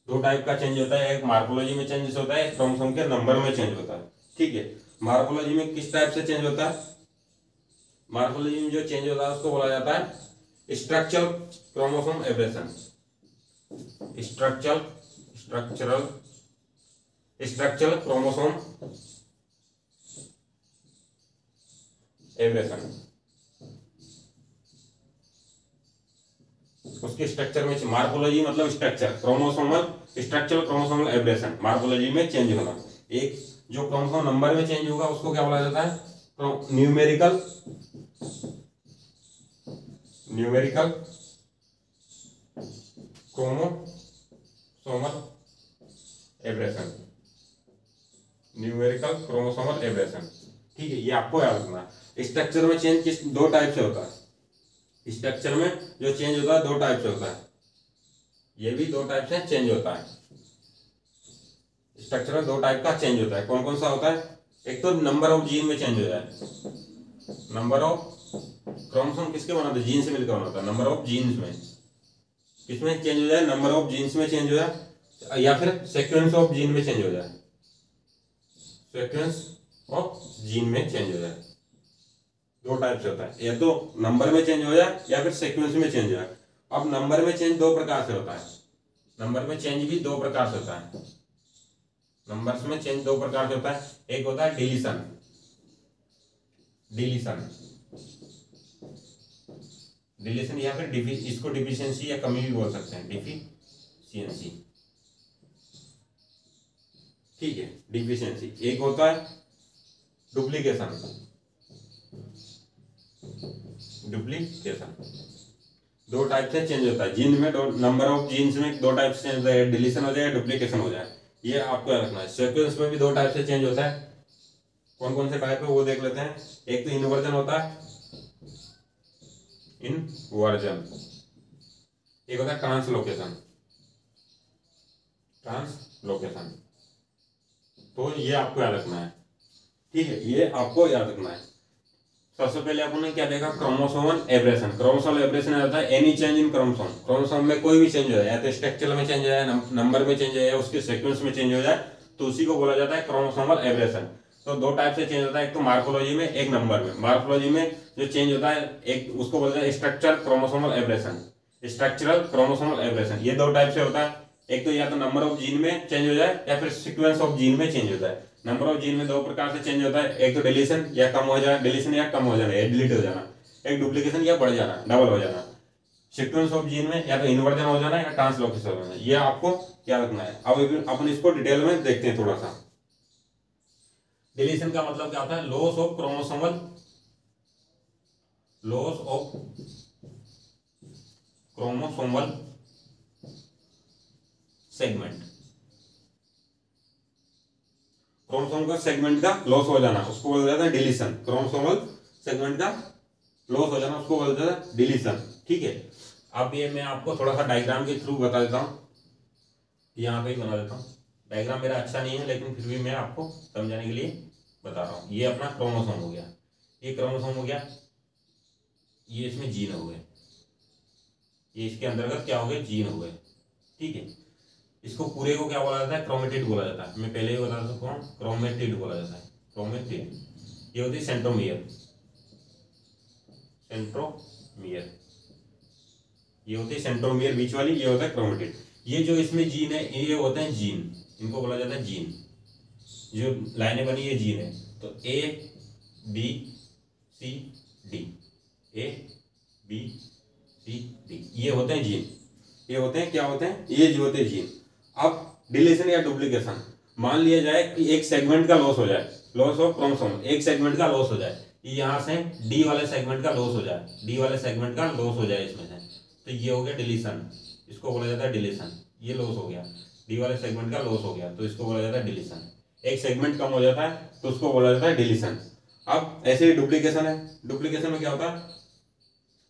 दो टाइप का चेंज होता है, एक मार्फोलॉजी में चेंज होता है, एक क्रोमोसोम के नंबर में चेंज होता है। ठीक है, मार्फोलॉजी में किस टाइप से चेंज होता है? मार्फोलॉजी में जो चेंज होता है उसको बोला जाता है structural chromosome aberration. Structural chromosome aberration. उसके स्ट्रक्चर में, मार्फोलॉजी मतलब structure, structural chromosomal aberration, morphology में चेंज होना। एक जो क्रोमोसोम नंबर में चेंज होगा उसको क्या बोला जाता है? Numerical chromosomal aberration. Numerical chromosomal aberration. ठीक है, ये आपको याद रखना। स्ट्रक्चर में चेंज किस दो टाइप से होता है? स्ट्रक्चर में जो चेंज होता है दो टाइप से होता है, ये भी दो टाइप से चेंज होता है। स्ट्रक्चर में दो टाइप का चेंज होता है, कौन कौन सा होता है? एक तो नंबर ऑफ जीन में चेंज हो जाए। नंबर ऑफ क्रोमोसोम किसके बनाते हैं? जीन से मिलकर बनाता है। नंबर ऑफ जीन्स में किसमें चेंज हो जाए? नंबर ऑफ जीन्स में चेंज हो जाए, या फिर सीक्वेंस ऑफ जीन में चेंज हो जाए। सीक्वेंस ऑफ जीन में चेंज हो जाए। दो टाइप से होता है, या तो नंबर में चेंज हो जाए या फिर सीक्वेंस में चेंज हो जाए। अब नंबर में चेंज दो प्रकार से होता है। नंबर में चेंज भी दो प्रकार से होता है। नंबर्स में चेंज दो प्रकार से होता है, एक होता है डिलीशन या फिर इसको डिफिशियंसी या कमी भी बोल सकते हैं, डिफिशियंसी। ठीक है, डिफिशियंसी। एक होता है डुप्लीकेशन। दो टाइप से चेंज होता है जीन में, नंबर ऑफ जीन्स में दो टाइप से चेंज होता है, डिलीशन हो जाए, डुप्लीकेशन हो जाए। ये आपको रखना है। सीक्वेंस में भी दो टाइप से चेंज होता है, कौन कौन से टाइप है वो देख लेते हैं। एक तो इन्वर्जन होता है, इनवर्जन। एक होता है ट्रांसलोकेशन। तो ये आपको याद रखना है। ठीक है, ये आपको याद रखना है। सबसे पहले अपन ने क्या देखा? Chromosomal aberration. क्रोमोसोमल एब्रेशन होता है any change in chromosome. Chromosome में कोई भी चेंज हो जाए, या तो स्ट्रक्चर में चेंज हो जाए, नंबर में चेंज हो जाए, उसके सीक्वेंस में चेंज हो जाए, तो उसी को बोला जाता है क्रोमोसोमल एब्रेशन। तो दो टाइप से चेंज होता है, एक तो मार्फोलॉजी में, एक नंबर में। मार्फोलॉजी में जो चेंज होता है, एक उसको बोलते हैं स्ट्रक्चरल क्रोमोसोमल एब्रेशन। ये दो टाइप से होता है, एक तो या तो नंबर ऑफ जीन में चेंज हो जाए या फिर सीक्वेंस ऑफ जीन में चेंज होता है। नंबर ऑफ जीन में दो प्रकार से चेंज होता है, एक तो डिलीशन या कम हो जाना, डिलीट हो जाना, एक डुप्लीकेशन या बढ़ जाना, डबल हो जाना। सीक्वेंस ऑफ जीन में या तो इन्वर्जन हो जाना या ट्रांसलोकेशन हो जाना। ये आपको क्या रखना है। अब अपन इसको डिटेल में देखते हैं थोड़ा सा। डिलीशन का मतलब क्या होता है? Loss of chromosomal loss of chromosomal segment, chromosome का सेगमेंट का लॉस हो जाना उसको बोला जाता है डिलीशन। क्रोमोसोमल सेगमेंट का लॉस हो जाना उसको बोला जाता है डिलीशन। ठीक है, अब ये मैं आपको थोड़ा सा डायग्राम के थ्रू बता देता हूँ, यहाँ पे ही बना देता हूँ। डायग्राम मेरा अच्छा नहीं है लेकिन फिर भी मैं आपको समझाने के लिए बता रहा हूँ। ये अपना क्रोमोसोम हो गया, ये क्रोमोसोम हो गया, ये इसमें जीन हो गए, ये इसके अंतर्गत क्या हो गए, जीन हो गए। ठीक है, इसको पूरे को क्या बोला जाता है, क्रोमेटिड बोला जाता है। मैं पहले ही बता चुका हूँ, क्रोमेटिड बोला जाता है, क्रोमेटिड। ये होती है सेंट्रोमियर, सेंट्रोमियर, ये होती है सेंट्रोमियर बीच वाली, ये होता है क्रोमेटिड। ये जो इसमें जीन है ये होते हैं जीन, इनको बोला जाता है जीन। जो लाइनें बनी है जीन है, तो A B C D, A B C D, ये होते हैं जीन। ये होते हैं क्या होते हैं, ये जो होते हैं जीन। अब डिलीशन या डुप्लीकेशन, मान लिया जाए कि एक सेगमेंट का लॉस हो जाए, लॉस ऑफ क्रोमोसोम, एक सेगमेंट का लॉस हो जाए, यहाँ से डी वाले सेगमेंट का लॉस हो जाए, डी वाले सेगमेंट का लॉस हो जाए इसमें से, तो ये हो गया डिलीशन, इसको बोला जाता है डिलीशन। ये लॉस हो गया, डी वाले सेगमेंट का लॉस हो गया तो इसको बोला जाता है डिलीशन। एक सेगमेंट कम हो जाता है तो उसको बोला जाता है डिलीशन। अब ऐसे ही डुप्लीकेशन है, डुप्लीकेशन में क्या होता है,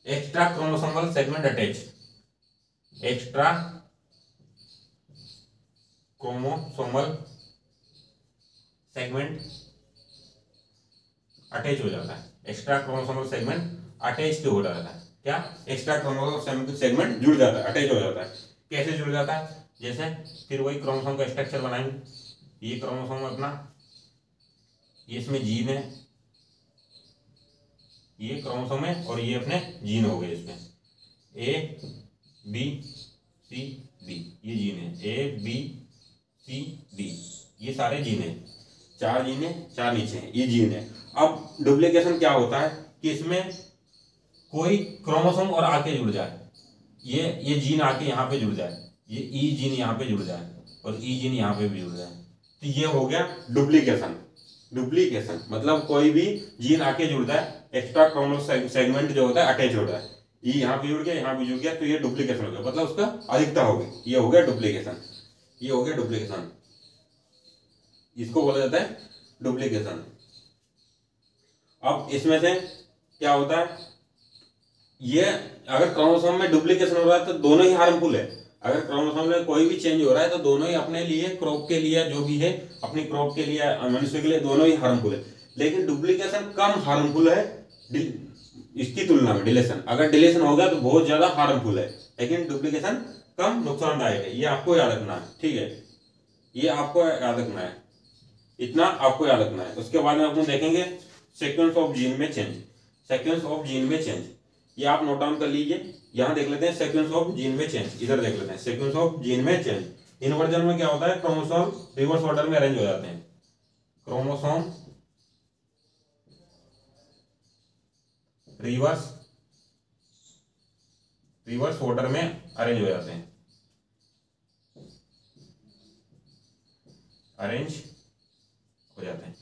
extra chromosomal segment attach, extra chromosomal segment attach हो जाता है, एक्स्ट्रा क्रोमोसोमल सेगमेंट अटैच हो जाता है। क्या, एक्स्ट्रा क्रोमोसोमल सेगमेंट जुड़ जाता है, अटैच हो जाता है। कैसे जुड़ जाता है, जैसे फिर वही क्रोमोसोम का स्ट्रक्चर बनाएंगे। ये क्रोमोसोम अपना, ये इसमें जीन है, ये क्रोमोसोम है और ये अपने जीन हो गए इसमें, ए बी सी डी, ये जीन है, ए बी सी डी, ये सारे जीन है, 4 जीन है, 4 नीचे हैं, ये जीन है। अब डुप्लीकेशन क्या होता है कि इसमें कोई क्रोमोसोम और आके जुड़ जाए, ये जीन आके यहाँ पे जुड़ जाए, ये ई जीन यहाँ पे जुड़ जाए और ई जीन यहाँ पे भी जुड़ जाए, तो ये हो गया डुप्लीकेशन। डुप्लीकेशन मतलब कोई भी जीन आके जुड़ जाए, एक्स्ट्रा क्रोमोसोम सेगमेंट जो होता है अटैच होता है, ये यहाँ पे जुड़ गया, यहाँ पे जुड़ गया, तो ये डुप्लीकेशन हो गया, मतलब उसका अधिकता हो गई, ये हो गया डुप्लीकेशन। ये हो गया डुप्लीकेशन, इसको बोला जाता है डुप्लीकेशन। अब इसमें से क्या होता है, ये अगर क्रोमोसोम में डुप्लीकेशन हो रहा है तो दोनों ही हार्मफुल है। अगर क्रोमोसोम में कोई भी चेंज हो रहा है तो दोनों ही अपने लिए, क्रॉप के लिए, जो भी है अपनी क्रॉप के लिए, मनुष्य के लिए, दोनों ही हार्मफुल है। लेकिन डुप्लीकेशन कम हार्मफुल है इसकी तुलना में डिलीशन। अगर डिलीशन होगा तो बहुत ज्यादा हार्मफुल है, लेकिन डुप्लीकेशन कम नुकसानदायक है। ये आपको याद रखना है, ठीक है, ये आपको याद रखना है, इतना आपको याद रखना है। उसके बाद में अपन देखेंगे सीक्वेंस ऑफ जीन में चेंज, सीक्वेंस ऑफ जीन में चेंज, ये आप नोट डाउन कर लीजिए। यहां देख लेते हैं सीक्वेंस ऑफ जीन में चेंज, इधर देख लेते हैं सीक्वेंस ऑफ जीन में चेंज। इन्वर्जन में क्या होता है, क्रोमोसोम रिवर्स ऑर्डर में अरेंज हो जाते हैं, क्रोमोसोम रिवर्स ऑर्डर में अरेंज हो जाते हैं, अरेंज हो जाते हैं।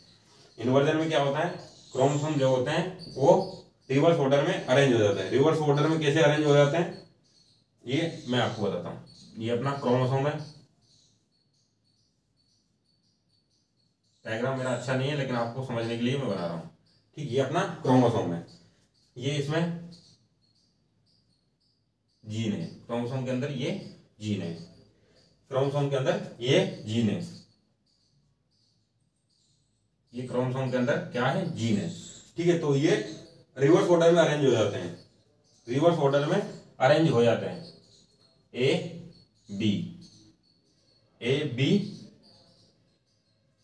इन्वर्जन में क्या होता है, क्रोमोसोम जो होते हैं वो रिवर्स ऑर्डर में अरेंज हो जाता है। रिवर्स ऑर्डर में कैसे अरेंज हो जाते हैं ये मैं आपको बताता हूं। ये अपना क्रोमोसोम है, डायग्राम मेरा अच्छा नहीं है लेकिन आपको समझने के लिए मैं बना रहा हूं, ठीक। ये अपना क्रोमोसोम है, ये इसमें जीन है, क्रोमोसोम के अंदर ये जीन है, क्रोमोसोम के अंदर ये जीन है, ये क्रोमोसोम के अंदर क्या है, जीन है, ठीक है। तो ये रिवर्स ऑर्डर में अरेंज हो जाते हैं, रिवर्स ऑर्डर में अरेंज हो जाते हैं, A B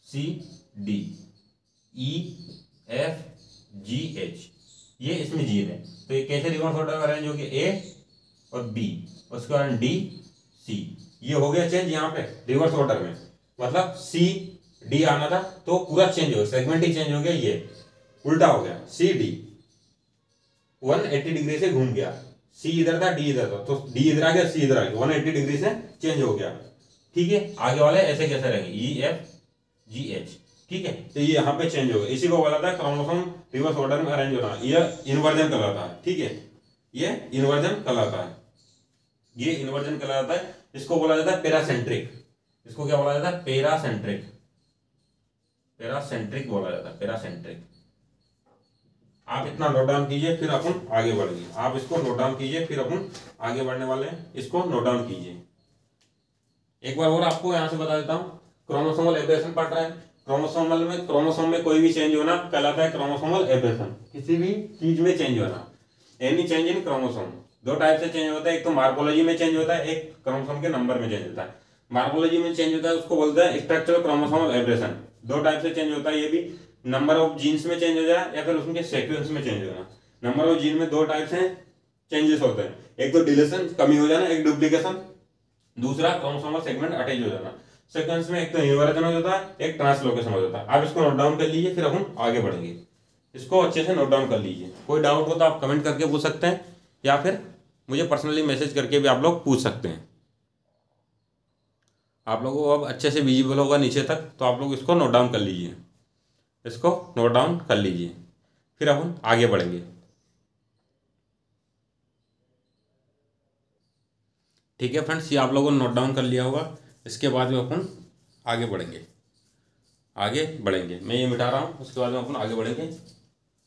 C D E F G H, ये इसमें जीन है। तो ये कैसे रिवर्स ऑर्डर में अरेंज हो गया, ए और बी, उसके बाद डी सी, ये हो गया चेंज यहाँ पे रिवर्स ऑर्डर में, मतलब सी डी आना था तो पूरा चेंज हो गया, सेगमेंट ही चेंज हो गया, ये उल्टा हो गया, सी डी 180 डिग्री से घूम गया, सी इधर था डी इधर था, तो डी इधर आ गया सी इधर आ गया, 180 डिग्री से चेंज हो गया, ठीक है। आगे वाले ऐसे कैसे रहेंगे, ई एफ जी एच, ठीक है, तो ये यहाँ पे चेंज होगा, इसी को बोला था क्रोमोसोम रिवर्स ऑर्डर में अरेंज होना, ये इन्वर्जन कहलाता है। ठीक है, ये इन्वर्जन कहलाता है, ये इन्वर्जन कहलाता है। इसको बोला जाता है पेरासेंट्रिक, इसको क्या बोला जाता है? पेरासेंट्रिक, पेरासेंट्रिक बोला जाता है, पेरासेंट्रिक। आप इतना नोट डाउन कीजिए, फिर अपन आगे बढ़ेंगे। आप इसको नोट डाउन कीजिए, फिर अपन आगे बढ़ने वाले हैं, इसको नोट डाउन कीजिए। एक बार और आपको यहां से बता देता हूं, क्रोमोसोमल एब्रेशन पढ़ रहे हैं। क्रोमोसोम में कोई भी चेंज होना कहलाता है क्रोमोसोमल एब्रेशन, किसी भी चीज में चेंज होना, एनी चेंज इन क्रोमोसोम। दो टाइप से चेंज होता है, एक तो मार्फोलॉजी में चेंज होता है, एक क्रोमोसोम के नंबर में चेंज होता है। मार्फोलॉजी में चेंज होता है उसको बोलते हैं स्ट्रक्चरल क्रोमोसोमल एब्रेशन। दो टाइप से चेंज होता है, ये भी नंबर ऑफ जीन्स में चेंज हो जाए या फिर उसके सीक्वेंस में चेंज होना। नंबर ऑफ जीन में दो टाइप से चेंजेस होते हैं, एक तो डिलीशन कमी हो जाना, एक डुप्लीकेशन, दूसरा क्रोमोसोमल सेगमेंट अटैच हो जाना। सीक्वेंस में एक तो इन्वर्जन हो जाता है, एक ट्रांसलोकेशन हो जाता है। आप इसको नोट डाउन कर लीजिए, फिर हम आगे बढ़ेंगे। इसको अच्छे से नोट डाउन कर लीजिए। कोई डाउट हो तो आप कमेंट करके पूछ सकते हैं, या फिर मुझे पर्सनली मैसेज करके भी आप लोग पूछ सकते हैं। आप लोगों को अब अच्छे से विजिबल होगा नीचे तक, तो आप लोग इसको नोट डाउन कर लीजिए, इसको नोट डाउन कर लीजिए, फिर हम आगे बढ़ेंगे। ठीक है फ्रेंड्स, ये आप लोगों ने नोट डाउन कर लिया होगा। इसके बाद में अपन आगे बढ़ेंगे, आगे बढ़ेंगे। मैं ये मिटा रहा हूँ, उसके बाद में अपन आगे बढ़ेंगे।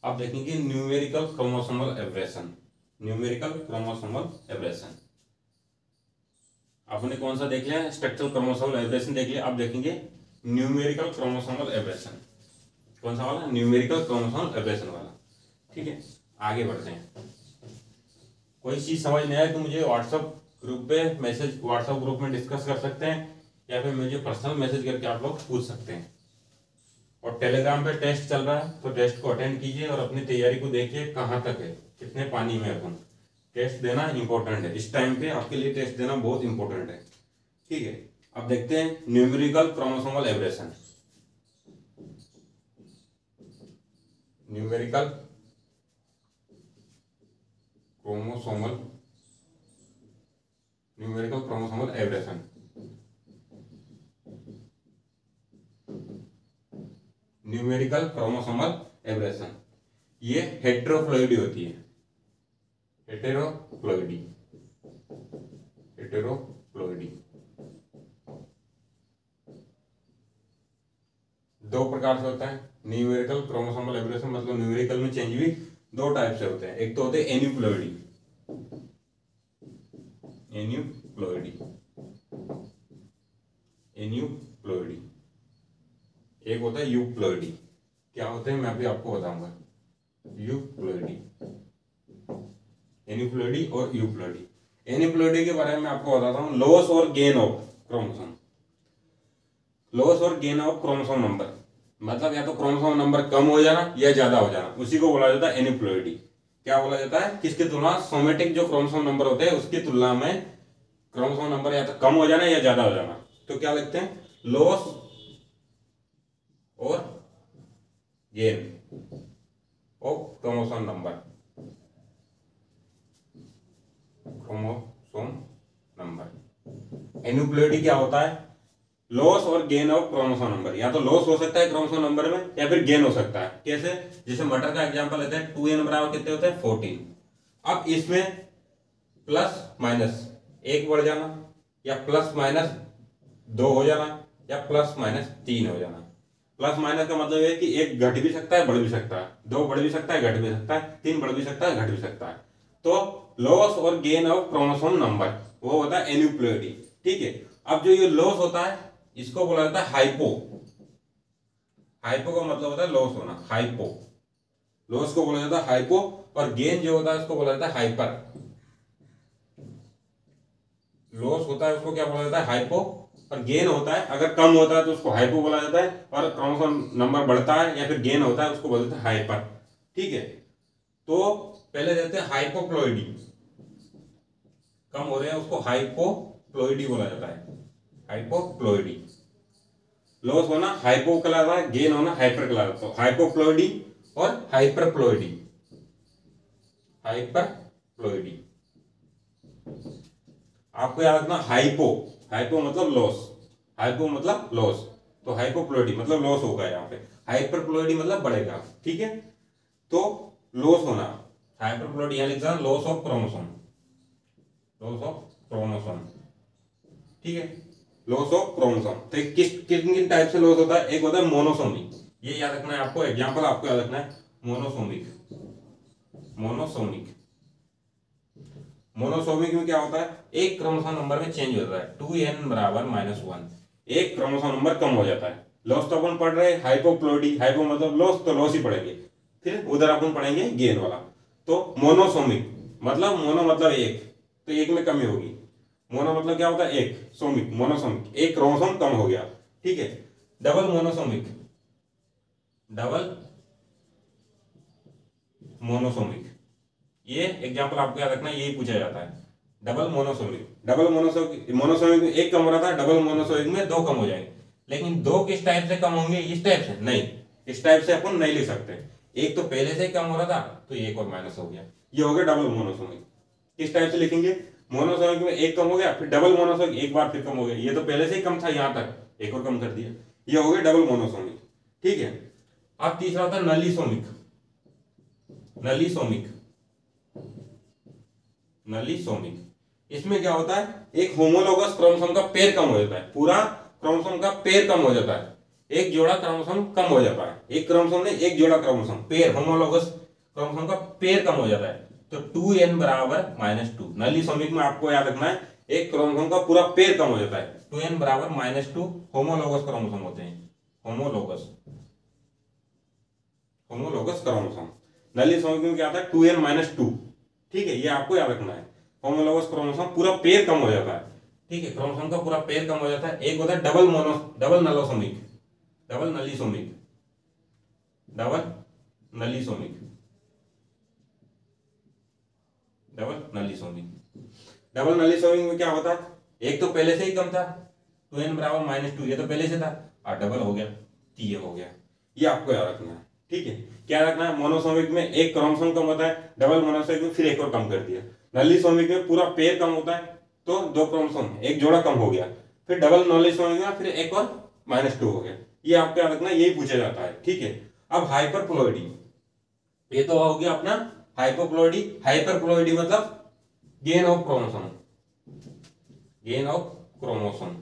आप देखेंगे numerical chromosomal aberration, numerical chromosomal aberration. आपने कौन सा देख लिया? स्ट्रक्चरल क्रोमोसोमल एब्रेशन देख लिया। आप देखेंगे न्यूमेरिकल क्रोमोसोमल एब्रेशन, कौन सा वाला? न्यूमेरिकल क्रोमोसोमल एब्रेशन वाला। ठीक है, आगे बढ़ते हैं। कोई चीज समझ नहीं आए तो मुझे व्हाट्सएप ग्रुप पे मैसेज, व्हाट्सएप ग्रुप में डिस्कस कर सकते हैं, या फिर मुझे पर्सनल मैसेज करके आप लोग पूछ सकते हैं। और टेलीग्राम पे टेस्ट चल रहा है, तो टेस्ट को अटेंड कीजिए और अपनी तैयारी को देखिए कहाँ तक है, कितने पानी में अपन। टेस्ट देना इंपॉर्टेंट है, इस टाइम पे आपके लिए टेस्ट देना बहुत इंपॉर्टेंट है। ठीक है, अब देखते हैं numerical chromosomal aberration. Numerical chromosomal, numerical chromosomal aberration. Numerical chromosomal aberration, ये हेटेरोप्लॉइडी होती है, हेटेरोप्लॉइडी, हेटेरोप्लॉइडी। दो प्रकार से होता है न्यूमेरिकल क्रोमोसोमल एब्रेशन, मतलब न्यूमेरिकल में चेंज भी दो टाइप से होते हैं। एक तो होते हैं एन्यूप्लॉइडी, एन्यूप्लॉइडी, एन्यूप्लॉइडी। एक होता है यूप्लॉइडी। क्या होते हैं मैं अभी आपको बताऊंगा। यूप्लॉइडी, एन्यूप्लॉइडी और यूप्लॉइडी। एन्यूप्लॉइडी के बारे में आपको बताता हूं। लॉस और गेन ऑफ क्रोमोसोम, लॉस और गेन ऑफ क्रोमोसोम नंबर, मतलब या तो क्रोमोसोम नंबर कम हो जाना या ज्यादा हो जाना, उसी को बोला जाता है एन्यूप्लॉइडी। क्या बोला जाता है? किसकी तुलना? सोमेटिक जो क्रोमोसोम नंबर होते हैं उसकी तुलना में क्रोमोसोम नंबर या तो कम हो जाना या ज्यादा हो जाना। तो क्या लिखते हैं? लॉस और gain of chromosome number, chromosome number. Aneuploidy क्या होता है? लॉस और गेन ऑफ क्रोमोसोम नंबर। या तो लॉस हो सकता है क्रोमोसोम नंबर में, या फिर गेन हो सकता है। कैसे? जैसे मटर का एग्जांपल लेते हैं, 2n बराबर कितने होते हैं? 14। अब इसमें प्लस माइनस 1 बढ़ जाना, या प्लस माइनस 2 हो जाना, या प्लस माइनस 3 हो जाना। प्लस माइनस का मतलब है कि एक घट भी सकता है, बढ़ भी सकता है, 2 बढ़ भी सकता है, घट भी सकता है, 3 बढ़ भी सकता है, घट भी सकता है। तो लॉस और गेन ऑफ क्रोमोसोम नंबर वो होता है एन्यूप्लॉइडी। ठीक है, अब जो ये लॉस होता है इसको बोला जाता है हाइपो। हाइपो का मतलब होता है लॉस होना, हाइपो। लॉस को बोला जाता है हाइपो, और गेन जो होता है उसको बोला जाता है हाइपर। लॉस होता है उसको क्या बोला जाता है? हाइपो। और गेन होता है, अगर कम होता है तो उसको हाइपो बोला जाता है, और क्रोमोसोम नंबर बढ़ता है या फिर गेन होता है उसको बोलते हैं हाइपर। ठीक है, तो पहले देते हैं हाइपोप्लॉइडी। कम हो रहे हैं उसको हाइपोप्लॉइडी बोला जाता है, हाइपोप्लॉइडी। लॉस होना हाइपो कहलाता है, गेन होना हाइपर कहलाता है। हाइपोप्लॉइडी और हाइपरप्लॉइडी, हाइपरप्लॉइडी। आपको याद रखना हाइपो, हाइपो मतलब लॉस, हाइपो मतलब लॉस, तो हाइपोप्लोइडी मतलब लॉस होगा यहाँ पे, हाइपरप्लोइडी मतलब बढ़ेगा, ठीक है। तो लॉस होना, हाइपरप्लोइडी यहाँ लिखा loss of chromosome, loss of chromosome, ठीक है, लॉस ऑफ क्रोमोसोम। तो किस किन टाइप से लॉस होता है, एक होता है मोनोसोमिक, ये याद रखना है आपको, एग्जांपल आपको याद रखना है, मोनोसोमिक, मोनोसोमिक, मोनोसोमिक में क्या होता है, एक क्रोमोसोम नंबर में चेंज होता है, 2n बराबर -1, एक क्रोमोसोम नंबर कम हो जाता है। लॉस तो अपन पढ़ रहे हैं हाइपोप्लोइडी, हाइपो मतलब लॉस, तो लॉस ही पढ़ेंगे, फिर उधर अपन पढ़ेंगे गेन वाला। तो मोनोसोमिक मतलब मोनो मतलब एक, तो एक में कमी होगी, मोनो मतलब क्या होता है एक, सोमिक मोनोसोमिक, एक क्रोमोसोम कम हो गया, ठीक है। डबल मोनोसोमिक, डबल मोनोसोमिक, ये एग्जांपल आपको याद रखना है, यही पूछा जाता है। Double monosomic, double monosomic, monosomic में एक कम हो रहा था, डबल मोनोसोमिक में दो कम हो जाएंगे। लेकिन दो किस टाइप से कम होंगे, इस टाइप से नहीं, इस टाइप से अपन नहीं लिख सकते, एक तो पहले से ही कम हो रहा था तो एक और माइनस हो गया, ये हो गया डबल मोनोसोमिक। किस टाइप से लिखेंगे, मोनोसोमिक में एक कम हो गया, फिर डबल मोनोसोमिक एक बार फिर कम हो गया, ये तो पहले से ही कम था यहां तक, एक और कम कर दिया, ये हो गया डबल मोनोसोमिक, ठीक है। अब तीसरा होता है नलीसोमिक, नलीसोमिक, नलीसोमिक, इसमें क्या होता है, एक होमोलोगस क्रोमोसोम का पेयर कम हो जाता है, पूरा क्रोमोसोम का पेयर कम हो जाता है, एक जोड़ा क्रोमोसोम कम हो जाता है, एक क्रोमोसोम ने एक जोड़ा क्रोमोसोम, पेयर होमोलोगस क्रोमोसोम का पेयर कम हो जाता है, तो 2n बराबर -2। नलीसोमिक में आपको याद रखना है, एक क्रोमोसोम का पूरा पेयर कम हो जाता है, 2n बराबर -2 होमोलोगस क्रोमोसोम होते हैं, होमोलोगस, होमोलोगस क्रोमोसोम। नलीसोमिक में क्या आता है, 2n-2, ठीक है, ये आपको याद रखना है। होमोलोगस क्रोमोसोम पूरा पेयर कम हो जाता है, ठीक है, क्रोमोसोम का पूरा पेयर कम हो जाता है। एक होता है double nullisomic, double nullisomic, double nullisomic, double nullisomic. Double nullisomic में क्या होता है, एक तो पहले से ही कम था, 2n बराबर -2, ये तो पहले से था और डबल हो गया, ये हो गया, ये आपको याद रखना है, ठीक है। क्या रखना है, मोनोसोमिक में एक क्रोमोसोम कम होता है, डबल मोनोसोमिक में फिर एक और कम कर दिया, नलीसोमिक में पूरा पेयर कम होता है, तो दो क्रोमोसोम एक जोड़ा कम हो गया, फिर डबल नलीसोमिक में फिर एक और -2 हो गया, ये आपको याद रखना है, यही पूछा जाता है, ठीक है। अब हाइपरप्लोइडी, ये तो हो गया अपना हाइपोप्लोइडी, हाइपरप्लोइडी मतलब gain of chromosome, gain of chromosome,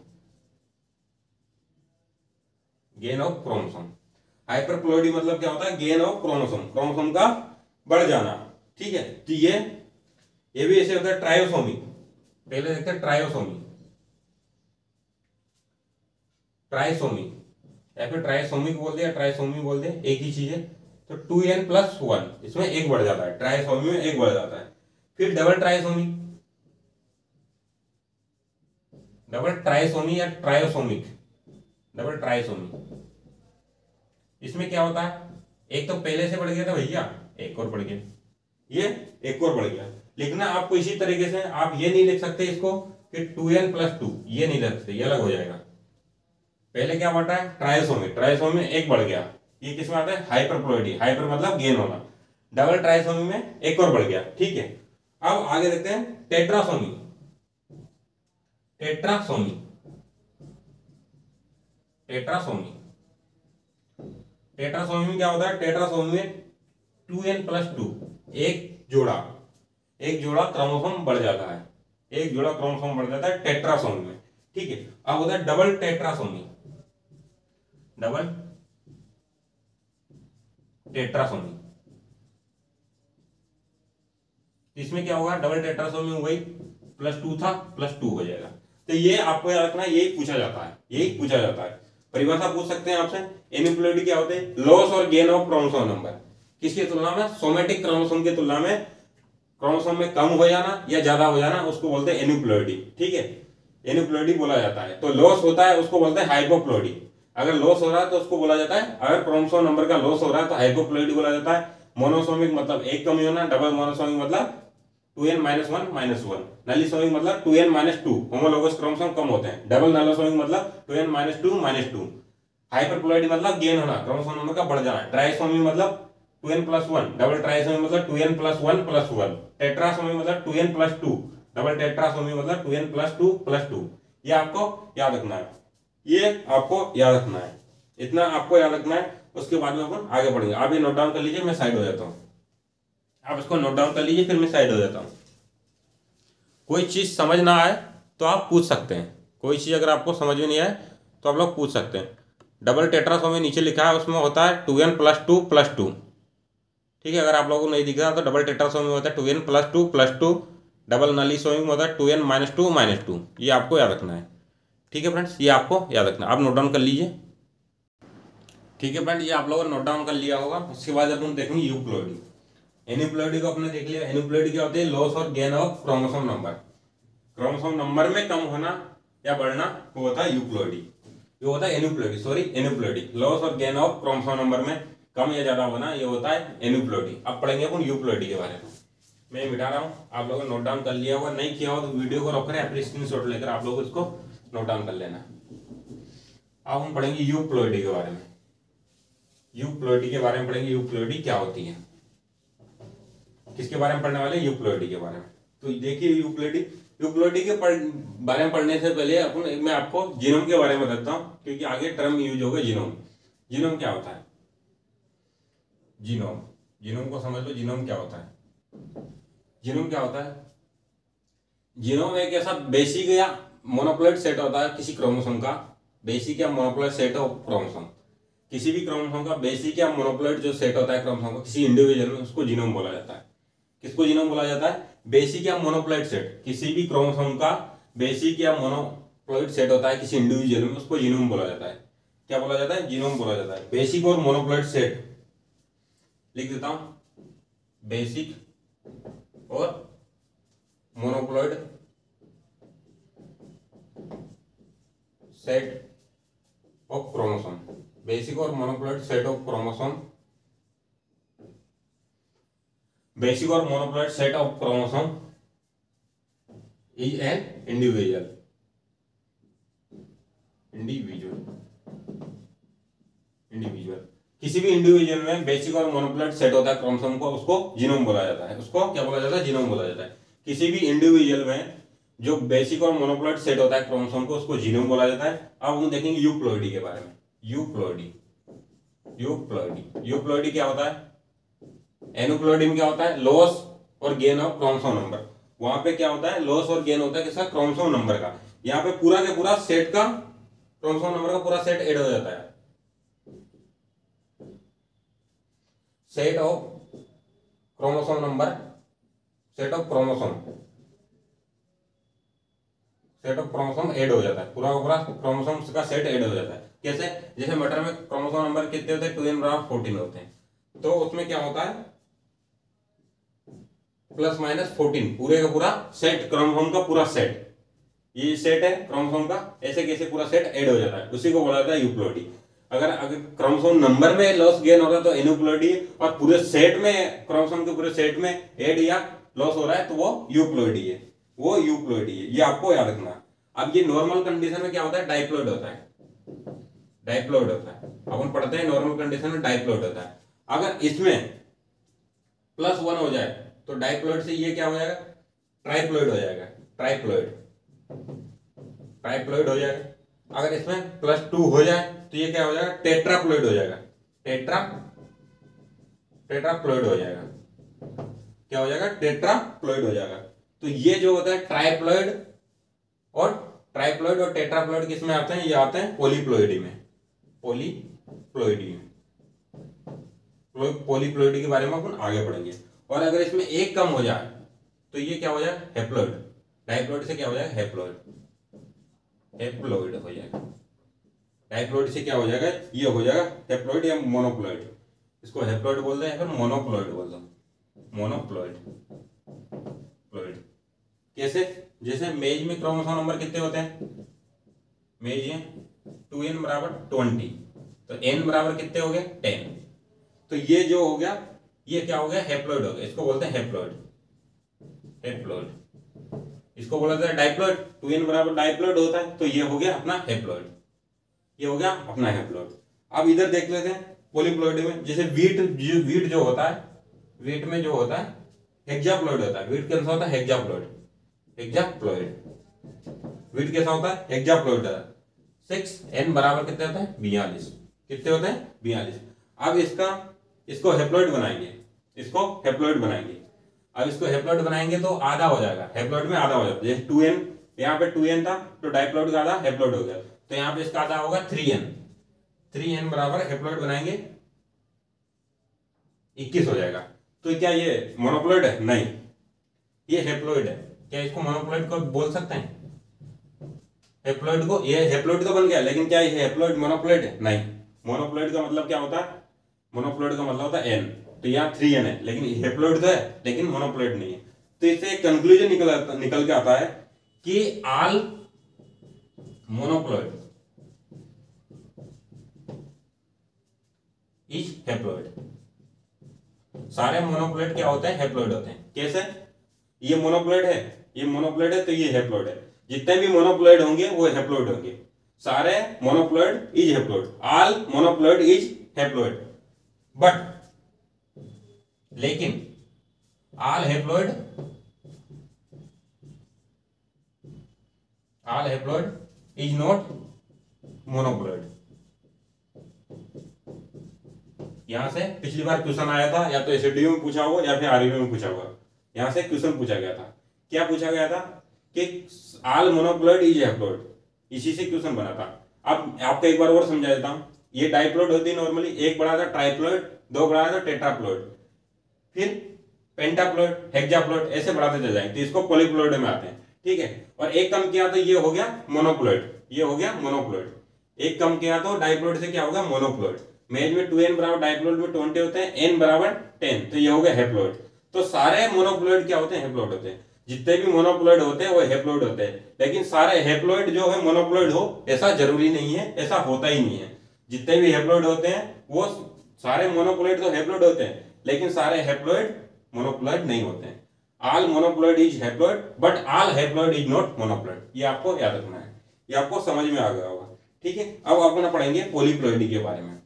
gain of chromosome. हाइपरप्लोइडी मतलब क्या होता है, गेन ऑफ क्रोमोसोम, क्रोमोसोम का बढ़ जाना, ठीक है। तो ये भी ऐसे होता है ट्रायोसोमी, पहले देखते हैं ट्रायोसोमी, ट्राइसोमी या फिर ट्राइसोमिक बोल दिया, ट्राइसोमी बोल दिया, एक ही चीज है। तो 2n+1, इसमें एक बढ़ जाता है, ट्राइसोमी में एक बढ़ जाता है। फिर डबल ट्राइसोमी, डबल ट्राइसोमी या ट्रायोसोमिक, डबल ट्राइसोमी, इसमें क्या होता है, एक तो पहले से बढ़ गया था भैया, एक और बढ़ गया, ये एक और बढ़ गया। लिखना आपको इसी तरीके से, आप ये नहीं लिख सकते इसको कि 2n+2, ये नहीं लिख सकते, ये अलग हो जाएगा। पहले क्या बढ़ा है, ट्राइसोमी, ट्राइसोमी में एक बढ़ गया, ये किसमें आता है, हाइपरप्लोइडी, हाइपर मतलब गेन होना। डबल ट्राइसोमी में एक और बढ़ गया, ठीक है। अब आगे देखते हैं टेट्रासोमी, टेट्रासोमी, टेट्रासोमी, टेट्रासोमी में क्या होता है, टेट्रासोमी में 2n+2, एक जोड़ा क्रोमोसोम बढ़ जाता है, एक जोड़ा क्रोमोसोम बढ़ जाता है टेट्रासोमी में, ठीक है। अब होता है डबल टेट्रासोमी, डबल टेट्रासोमी, इसमें क्या होगा, डबल टेट्रासोमी हो गई, +2 था +2 हो जाएगा। तो ये आपको याद रखना है, यही पूछा जाता है, यही पूछा जाता है। परिभाषा पूछ सकते हैं आपसे, इनइक्वालिटी क्या होते हैं, लॉस और गेन ऑफ क्रोमोसोम नंबर, किसकी तुलना में, सोमेटिक क्रोमोसोम की तुलना में क्रोमोसोम में कम हो जाना या ज्यादा हो जाना, उसको बोलते हैं इनइक्वालिटी, ठीक है, इनइक्वालिटी बोला जाता है। तो लॉस होता है उसको बोलते हैं हाइपोप्लोइडी, अगर लॉस हो रहा है तो उसको बोला जाता है, अगर क्रोमोसोम नंबर का लॉस हो रहा है तो हाइपोप्लोइडी बोला जाता है। मोनोसोमिक मतलब एक कमी होना, डबल मोनोसोमिक मतलब 2n-1-1, नलीसोमिक मतलब 2n-2, होमोलोगस क्रोमोसोम कम होते हैं। डबल नलोसोमिक मतलब 2n-2, हाइपरप्लोइडी मतलब गेन होना, क्रोमोसोम नंबर का बढ़ जाना। ट्राइसोमी मतलब 2n+1, डबल ट्राइसोमी मतलब 2n+1+1, टेट्रासोमी मतलब 2n+2, डबल टेट्रासोमी मतलब 2n+2+2, ये आपको याद रखना है। ये आपको याद रखना है, इतना आपको याद रखना है। उसके बाद में अपन आगे बढ़ेंगे। आप ये नोट डाउन कर लीजिए, मैं साइड हो जाता हूँ। आप इसको नोट डाउन कर लीजिए, फिर मैं साइड हो जाता हूँ। कोई चीज़ समझ ना आए तो आप पूछ सकते हैं, कोई चीज़ अगर आपको समझ में नहीं आए तो आप लोग पूछ सकते हैं। डबल टेट्रासोमी नीचे लिखा है, उसमें होता है 2n + 2 + 2। ठीक है, अगर आप लोगों को नहीं दिख रहा तो डबल टेट्रासोमी में होता है 2n + 2 + 2। डबल नलीसोमी में होता है 2n - 2 - 2। ये आपको याद रखना है। ठीक है फ्रेंड्स, ये आपको याद रखना है, आप नोट डाउन कर लीजिए। ठीक है फ्रेंड, ये आप लोगों ने नोट डाउन कर लिया होगा। उसके बाद अपन देखेंगे यूप्लोइडी। एन्यूप्लोइडी को अपने देख लिया। एन्यूप्लोइडी क्या होती है? लॉस और gain of chromosome number. Chromosome number में कम होना या बढ़ना वो होता है यूप्लोइडी। ये होता है एन्यूप्लोइडी, सॉरी एन्यूप्लोइडी। लॉस और गेन ऑफ क्रोमोसोम नंबर में कम या ज्यादा होना ये होता है एन्यूप्लोइडी। अब पढ़ेंगे अपन यूप्लोइडी के बारे में। मैं मिटा रहा हूँ, आप लोगों ने नोट डाउन कर लिया होगा। नहीं किया हो तो वीडियो को रोक कर अपनी स्क्रीनशॉट लेकर आप लोग इसको नोट डाउन कर लेना। अब हम पढ़ेंगे यूप्लोइडी के बारे में। यूप्लोइडी के बारे में पढ़ेंगे। यूप्लोइडी क्या होती है, किसके बारे में पढ़ने वाले? यूप्लोइडी के बारे में। तो देखिए यूप्लोइडी के बारे में पढ़ने से पहले अपन मैं आपको जीनोम के बारे में बताता हूँ, क्योंकि आगे टर्म यूज होगा जीनोम। जीनोम क्या होता है? जीनोम को समझ लो। जीनोम क्या होता है? जीनोम क्या होता है? जीनोम एक ऐसा बेसिक या मोनोप्लॉइड सेट होता है किसी क्रोमोसोम का। बेसिक या मोनोप्लॉइड सेट ऑफ क्रोमोसोम, किसी भी क्रोमोसोम का बेसिक या मोनोप्लॉइड जो सेट होता है क्रोमोसोम का किसी इंडिविजुअल में, उसको जीनोम बोला जाता है। किसको जीनोम बोला जाता है? बेसिक या मोनोप्लॉइड सेट, किसी भी क्रोमोसोम का बेसिक या मोनोप्लॉइड सेट होता है किसी इंडिविजुअल में, उसको जीनोम बोला जाता है। क्या बोला जाता है? जीनोम बोला जाता है। बेसिक और मोनोप्लॉइड सेट लिख देता हूं, बेसिक और monoploid set of chromosome. Basic और monoploid set of chromosome, basic और monoploid set of chromosome is an individual. किसी भी इंडिविजुअल में बेसिक और मोनोप्लॉइड सेट होता है क्रोमोसोम को, उसको जीनोम बोला जाता है। उसको क्या बोला जाता है? जीनोम बोला जाता है। किसी भी इंडिविजुअल में जो बेसिक और मोनोप्लॉइड सेट होता है क्रोमोसोम को, उसको जीनोम बोला जाता है। अब हम देखेंगे यूप्लोइडी के बारे में। यूप्लोइडी क्या होता है? एन्यूप्लोइडी में क्या होता है? लॉस और गेन ऑफ क्रोमोसोम नंबर। वहां पे क्या होता है? लॉस और गेन होता है किसका? क्रोमोसोम नंबर का। यहाँ पे पूरा के पूरा सेट का, क्रोमोसोम नंबर का पूरा सेट ऐड हो जाता है। Set of chromosome number, set of chromosome add हो जाता है। पूरा का पूरा क्रोमोसोम का सेट ऐड हो जाता है। कैसे? जैसे मटर में क्रोमोसोम नंबर कितने होते हैं? 2n = 14 होते हैं। तो उसमें क्या होता है? ±14, पूरे का पूरा सेट, क्रोमोसोम का पूरा सेट, ये सेट है क्रोमोसोम का, ऐसे कैसे पूरा सेट ऐड हो जाता है, उसी को बोला जाता है यूप्लोइडी। अगर क्रोमोसोम नंबर में लॉस गेन हो रहा है तो एन्यूप्लोइडी, और पूरे सेट में, क्रोमोसोम के पूरे सेट में ऐड या लॉस हो रहा है तो वो यूप्लोइडी है। ये आपको याद रखना। अब ये नॉर्मल कंडीशन में क्या होता है? डाइप्लोइड होता है। अपन पढ़ते हैं नॉर्मल कंडीशन में डाइप्लोइड होता है। अगर इसमें +1 हो जाए तो डाइप्लोइड से ये क्या हो जाएगा? ट्राइप्लोइड हो जाएगा। ट्राइप्लोइड हो जाएगा। अगर इसमें +2 हो जाए तो ये क्या हो जाएगा? टेट्राप्लोइड हो जाएगा। टेट्राप्लोइड हो जाएगा। क्या हो जाएगा? टेट्राप्लोइड हो जाएगा। तो ये जो होता है ट्राइप्लोइड और टेट्राप्लोइड किस में आते हैं? ये आते हैं पॉलीप्लोइडी में। पॉलीप्लोइडी के बारे में अपन आगे पढ़ेंगे। और अगर इसमें एक कम हो जाए तो ये क्या हो जाएगा? हेप्लोइड। डाइप्लोइड से क्या हो जाएगा? हेप्लोइड हो जाएगा। डाइप्लोइड से क्या हो जाएगा? ये हो जाएगा हेप्लोइड या मोनोप्लोइड। इसको हेप्लोइड बोलते हैं या फिर मोनोप्लोइड बोलते हैं। मोनोप्लोइड कैसे? जैसे मेज में क्रोमोसोम नंबर कितने होते हैं? मेज में 2n = 20, तो n बराबर कितने हो गए? 10। तो ये जो हो गया, ये क्या हो गया? हेप्लोइड हो गया। इसको बोलते हैं हेप्लोइड। इसको बोला जाता है डाइप्लोइड। 2n बराबर डाइप्लोइड होता है, तो ये हो गया अपना हेप्लोइड। अब इधर देख लेते हैं पॉलीप्लोइड में। जैसे वीट जो होता है, वीट में जो होता है हेक्साप्लोइड होता है। वीट कैसा होता है? हेक्साप्लोइड। वीट कैसा होता है? हेक्साप्लोइड होता है। 6, n बराबर कितने होते हैं 42, कितने होते हैं 42। अब इसको हेप्लॉइड बनाएंगे, इसको हेप्लॉइड बनाएंगे। अब इसको हेप्लॉइड बनाएंगे तो आधा हो जाएगा, हेप्लॉइड में आधा हो जाएगा। जैसे 2n, यहाँ पे 2n था तो डाइप्लॉइड का आधा हेप्लॉइड हो गया, तो यहाँ पे इसका आधा होगा 3n। 3n बराबर हेप्लॉइड बनाएंगे 21 हो जाएगा। तो क्या ये मोनोप्लॉइड है? नहीं, ये हेप्लॉइड है। क्या इसको मोनोप्लॉइड को बोल सकते हैं? हेप्लॉइड को, ये हेप्लॉइड तो बन गया, लेकिन क्या ये हेप्लॉइड मोनोप्लॉइड है? नहीं। मोनोप्लॉइड का मतलब क्या होता है? मोनोप्लॉइड का मतलब होता है n, तो यहाँ 3n है, लेकिन हेप्लॉइड तो है लेकिन मोनोप्लॉइड नहीं है। तो इससे एक कंक्लूजन निकल के आता है कि ऑल मोनोप्लॉइड इज हेप्लॉइड। सारे मोनोप्लॉइड क्या होते हैं? हेप्लॉइड होते हैं। कैसे? ये मोनोप्लॉइड है, ये मोनोप्लॉइड है, तो ये हेप्लॉइड है। जितने भी मोनोप्लॉइड होंगे वो हेप्लॉइड होंगे। सारे monoploid is haploid, all monoploid is haploid. But लेकिन all haploid is not monoploid. यहां से पिछली बार क्वेश्चन आया था, या तो एसडीओ में पूछा होगा या फिर आरबीओ में पूछा होगा। यहां से क्वेश्चन पूछा गया था, क्या पूछा गया था कि ऑल मोनोप्लॉइड इज हेप्लॉइड, इसी से क्वेश्चन बना था। अब आपको एक बार और समझा देता हूं। ये डाइप्लॉइड होती है नॉर्मली, एक बड़ा था ट्राइप्लॉइड, दो बड़ा था टेट्राप्लॉइड, फिर पेंटाप्लॉइड, हेक्साप्लॉइड, ऐसे बढ़ाते चले जाएंगे तो इसको पॉलीप्लॉइड में आते हैं। ठीक है, और एक कम किया तो ये हो गया मोनोप्लॉइड, ये हो गया मोनोप्लॉइड। एक कम किया तो डाइप्लॉइड से क्या होगा? मोनोप्लॉइड। मेज में 2n बराबर, डाइप्लॉइड में 20 होते हैं, n बराबर 10, तो ये हो गया हेप्लॉइड। तो सारे मोनोप्लॉइड क्या होते हैं? हेप्लॉइड होते हैं। जितने भी मोनोप्लॉइड होते हैं वो हेप्लॉइड होते हैं। लेकिन सारे हेप्लॉइड जो है मोनोप्लॉइड हो, ऐसा जरूरी नहीं है, ऐसा होता ही नहीं है। जितने भी हेप्लॉइड होते हैं वो सारे मोनोप्लॉइड तो हेप्लॉइड होते हैं, लेकिन सारे हेप्लॉइड मोनोप्लॉइड नहीं होते हैं। All monoploid is haploid but all haploid is not monoploid. ये आपको याद रखना है, ये आपको समझ में आ गया होगा। ठीक है, अब अपन पढ़ेंगे पॉलीप्लॉइडी के बारे में।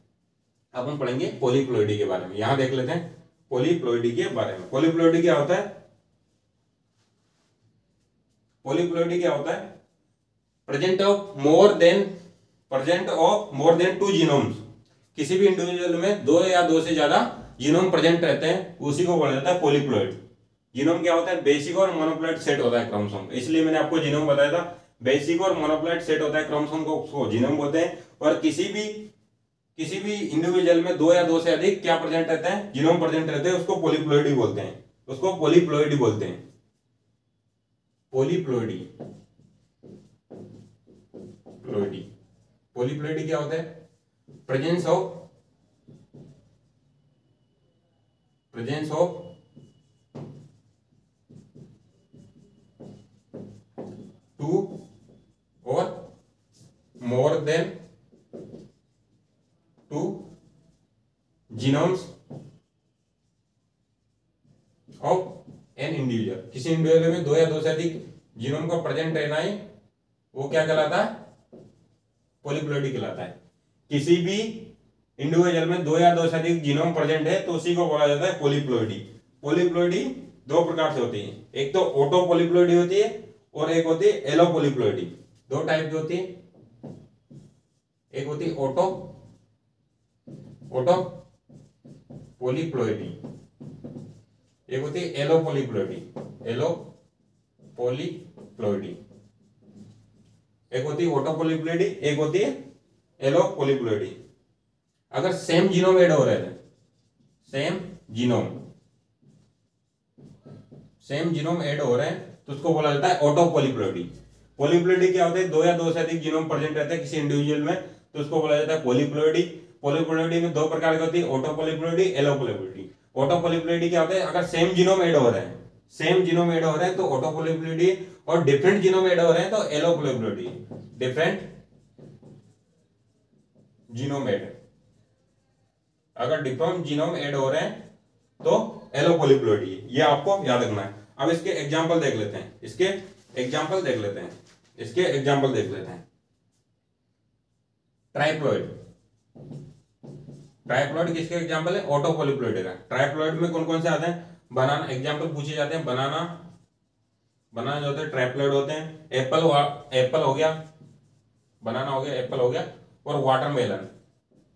अपन पढ़ेंगे पॉलीप्लॉइडी के बारे में। यहां देख लेते हैं पॉलीप्लॉइडी के बारे में। पॉलीप्लॉइडी क्या होता है? पॉलीप्लॉइडी क्या होता है? Present of more than 2 genomes. किसी भी इंडिविजुअल में 2 या 2 से ज्यादा जीनोम प्रेजेंट रहते हैं, उसी को बोला जाता है पॉलीप्लॉइड। जीनोम क्या होता है? बेसिक और मोनोप्लॉइड सेट होता है क्रोमोसोम, इसलिए मैंने आपको जीनोम बताया था। बेसिक और मोनोप्लॉइड सेट होता है क्रोमोसोम को, उसको जीनोम बोलते हैं। और किसी भी इंडिविजुअल में 2 या 2 से अधिक क्या प्रेजेंट रहते हैं? जीनोम प्रेजेंट रहते हैं, उसको पॉलीप्लॉइडी बोलते हैं, उसको पॉलीप्लॉइडी बोलते हैं। पॉलीप्लॉइडी पॉलीप्लॉइडी क्या होता है? प्रेजेंस ऑफ 2 और more than 2 genomes of N individual. किसी इंडिविजुअल में 2 या 2 से अधिक जीनोम का प्रेजेंट रहना है, वो क्या कहलाता है? पॉलीप्लॉइडी कहलाता है। किसी भी इंडिविजुअल में 2 या 2 से अधिक जीनोम प्रेजेंट है तो उसी को बोला जाता है पॉलीप्लॉइडी। पॉलीप्लॉइडी 2 प्रकार से होती है, एक तो ऑटो पॉलीप्लॉइडी होती है और एक होती है एलो पॉलीप्लॉइडी। 2 टाइप की होती है, एक होती है ऑटो पॉलीप्लॉइडी, एक होती है एलो पॉलीप्लॉइडी। एक होती है ऑटो पॉलीप्लॉइडी, एक होती है एलो पॉलीप्लॉइडी। अगर सेम जीनोम ऐड हो रहे थे, सेम जीनोम ऐड हो रहे हैं तो उसको बोला जाता है ऑटो पॉलीप्लॉइडी। पॉलीप्लॉइडी क्या होता है? 2 या 2 से अधिक जीनोम प्रेजेंट रहते हैं किसी इंडिविजुअल में, तो उसको बोला जाता है पॉलीप्लॉइडी। पॉलीप्लॉइडी में 2 प्रकार की होती है, autopolyploidy, allopolyploidy. Autopolyploidy क्या होता है? अगर सेम जीनोम ऐड हो रहे हैं तो ऑटो पॉलीप्लॉइडी, और डिफरेंट जीनोम ऐड हो रहे हैं तो allopolyploidy. Different genome add, अगर डिफरेंट जीनोम ऐड हो रहे हैं तो एलो पॉलीप्लॉइडी। ये आपको याद रखना है। अब इसके एग्जांपल देख लेते हैं, ट्राइप्लॉइड किसके एग्जांपल है? ऑटो पॉलीप्लॉइड का। ट्राइप्लॉइड में कौन कौन से आते हैं? बनाना, एग्जांपल पूछे जाते हैं। बनाना जो होते हैं ट्राइप्लॉइड होते हैं। एप्पल हो गया, बनाना हो गया, एप्पल हो गया, और वाटरमेलन,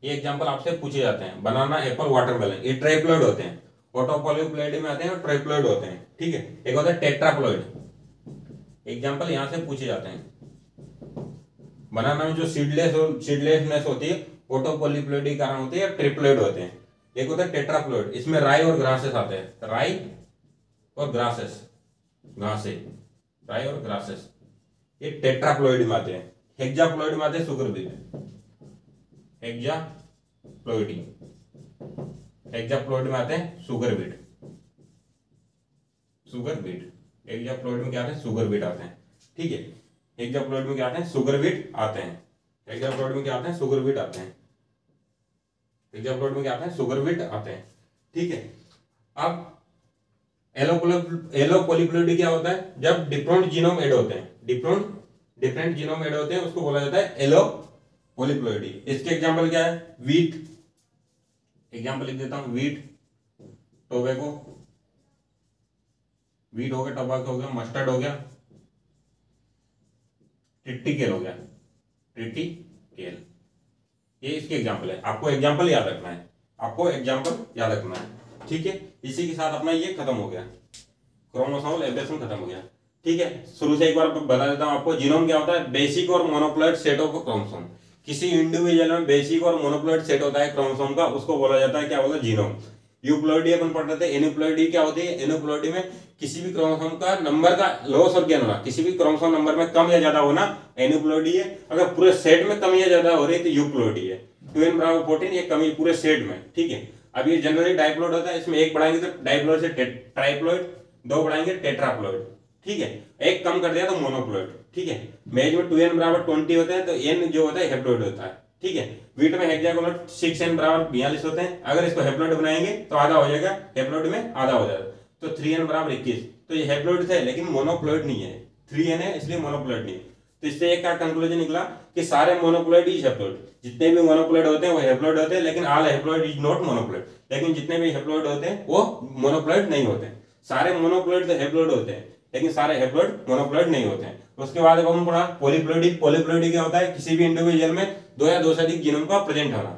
ये एग्जांपल आपसे पूछे जाते हैं। बनाना, एप्पल, वाटरमेलन, ये ट्राइप्लॉइड होते हैं, ऑटोपॉलीप्लॉइडी में आते हैं और ट्राइप्लॉइड होते हैं, ठीक है। एक होता है टेट्राप्लॉइड, एग्जांपल यहां से पूछे जाते हैं। बनाना में जो सीडलेसनेस होती है ऑटोपॉलीप्लॉइडी के कारण होती है, या ट्रिप्लॉइड होते हैं। एक होता है टेट्राप्लॉइड, इसमें राई और ग्रासेस आते हैं, राई और ग्रासेस, घासे, राई और ग्रासेस, ये टेट्राप्लॉइड में आते हैं। हेक्साप्लॉइड में आते हैं सुगर बीट, हेक्साप्लॉइडी, हेक्साप्लॉइड में आते हैं sugar beet, sugar beet, hexaploid में क्या आते हैं, सुगर बीट आते हैं, ठीक है। हेक्साप्लॉइड में क्या आते हैं, सुगर बीट आते हैं, हेक्साप्लॉइड में क्या आते हैं, सुगर बीट आते हैं, हेक्साप्लॉइड में क्या आते हैं, सुगर बीट आते हैं, ठीक है। अब एलो पॉलीप्लॉइडी क्या होता है, जब डिफरेंट जीनोम ऐड होते हैं, डिफरेंट जीनोम ऐड होते हैं, उसको बोला जाता है एलो पॉलीप्लॉइडी। इसके एग्जांपल क्या है, वीट, एग्जांपल लिख देता हूं, वीट, टोबैको, वीट हो गया, टोबैको हो गया, मस्टर्ड हो गया, ट्रिटिकेल हो गया, ट्रिटिकेल, ये इसके एग्जांपल है। आपको एग्जांपल याद रखना है, आपको एग्जांपल याद रखना है, ठीक है। इसी के साथ अपना ये खत्म हो गया, क्रोमोसोमल एब्रेशन खत्म हो गया, ठीक है। शुरू से एक बार बता देता हूं आपको, जीनोम क्या होता है, बेसिक और मोनोप्लॉइड सेट ऑफ क्रोमोसोम। किसी इंडिविजुअल में बेसिक और मोनोप्लॉइड सेट होता है क्रोमोसोम का, उसको बोला जाता है, क्या बोला, जीनोम। यूप्लॉइडी अपन पढ़ रहे थे, एनुप्लॉइडी क्या होती है, एनुप्लॉइडी में किसी भी क्रोमोसोम का नंबर का लॉस और गेन होना, किसी भी क्रोमोसोम नंबर में कम या ज्यादा होना एनुप्लॉइडी है। अगर पूरे सेट में कम या ज्यादा हो रही है तो यूप्लॉइडी है। 2n बराबर 14, ये कमी पूरे सेट में, ठीक है। अब ये जनरली डाइप्लॉइड होता है, इसमें एक बढ़ाएंगे तो डाइप्लॉइड से ट्राइप्लॉइड, दो बढ़ाएंगे टेट्राप्लॉइड, ठीक है। एक कम कर दिया तो मोनोप्लॉइड, ठीक है। मेज में 2n बराबर 20 होते हैं तो n जो होता है हेप्लॉइड होता है, ठीक है। वीट में हेक्सागोनल 6n बराबर 42 होते हैं, अगर इसको हेप्लॉइड बनाएंगे तो आधा हो जाएगा, हेप्लॉइड में आधा हो जाएगा, तो 3n बराबर 21। तो ये हेप्लॉइड थे लेकिन मोनोप्लॉइड नहीं है, 3n है इसलिए मोनोप्लॉइड नहीं है। तो इससे एक क्या कंक्लूजन निकला कि सारे मोनोप्लॉइड इज हेप्लॉइड, जितने भी मोनोप्लॉइड होते हैं वो हेप्लॉइड होते हैं, लेकिन ऑल हेप्लॉइड इज नॉट मोनोप्लॉइड, लेकिन जितने भी हेप्लॉइड होते हैं वो मोनोप्लॉइड नहीं होते। सारे मोनोप्लॉइड तो हेप्लॉइड होते हैं लेकिन सारे हेप्लॉइड मोनोप्लॉइड नहीं होते हैं। उसके बाद अब हम पढ़ा पॉलीप्लॉइडी। पॉलीप्लॉइडी क्या होता है, किसी भी इंडिविजुअल में दो या दो से अधिक जीनोम का प्रेजेंट होना,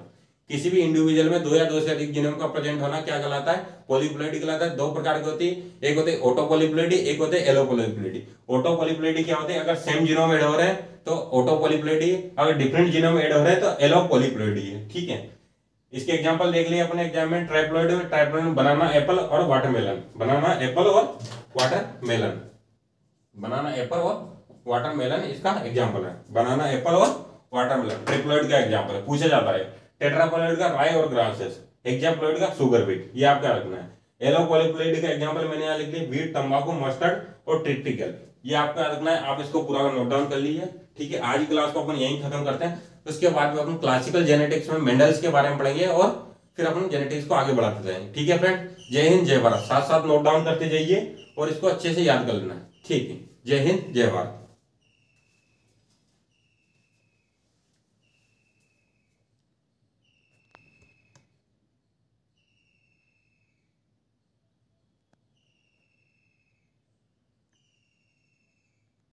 किसी भी इंडिविजुअल में दो या दो से अधिक जीनोम का प्रेजेंट होना क्या कहलाता है, पॉलीप्लॉइडी कहलाता है। दो प्रकार की होती है, एक होती है ऑटोपॉलीप्लॉइडी, एक होती है एलोपॉलीप्लॉइडी। ऑटोपॉलीप्लॉइडी क्या होती है, अगर सेम जीनोम ऐड हो रहे हैं तो ऑटोपॉलीप्लॉइडी, अगर डिफरेंट जीनोम ऐड हो रहे हैं तो एलोपॉलीप्लॉइडी है, ठीक है। इसके एग्जांपल देख लिए अपने एग्जाम में, ट्राइप्लॉइड में, ट्राइप्लॉइड में बनाना, एप्पल और वाटरमेलन, बनाना, एप्पल और वाटरमेलन, बनाना, एप्पल और वाटरमेलन इसका एग्जांपल है। बनाना, एप्पल और वाटरमेलन ट्रिप्लॉइड का एग्जांपल है, पूछा जाता है। टेट्राप्लॉइड का राई और ग्रासेस, हेक्साप्लॉइड का सुगर बीट, ये आपका रखना है। एलोपॉलीप्लॉइड का एग्जांपल मैंने यहाँ लिख लिया, वीट, तंबाकू, मस्टर्ड और ट्रिटिकल, ये आपका रखना है। आप इसको पूरा नोट डाउन कर लीजिए, ठीक है। आज की क्लास को अपन यहीं खत्म करते हैं, उसके बाद में अपन क्लासिकल जेनेटिक्स में मेंडल्स के बारे में पढ़ेंगे और फिर अपन जेनेटिक्स को आगे बढ़ाते जाएंगे, ठीक है फ्रेंड। जय हिंद, जय भारत, साथ साथ नोट डाउन करते जाइए और इसको अच्छे से याद कर लेना, ठीक है। जय हिंद, जय भारत।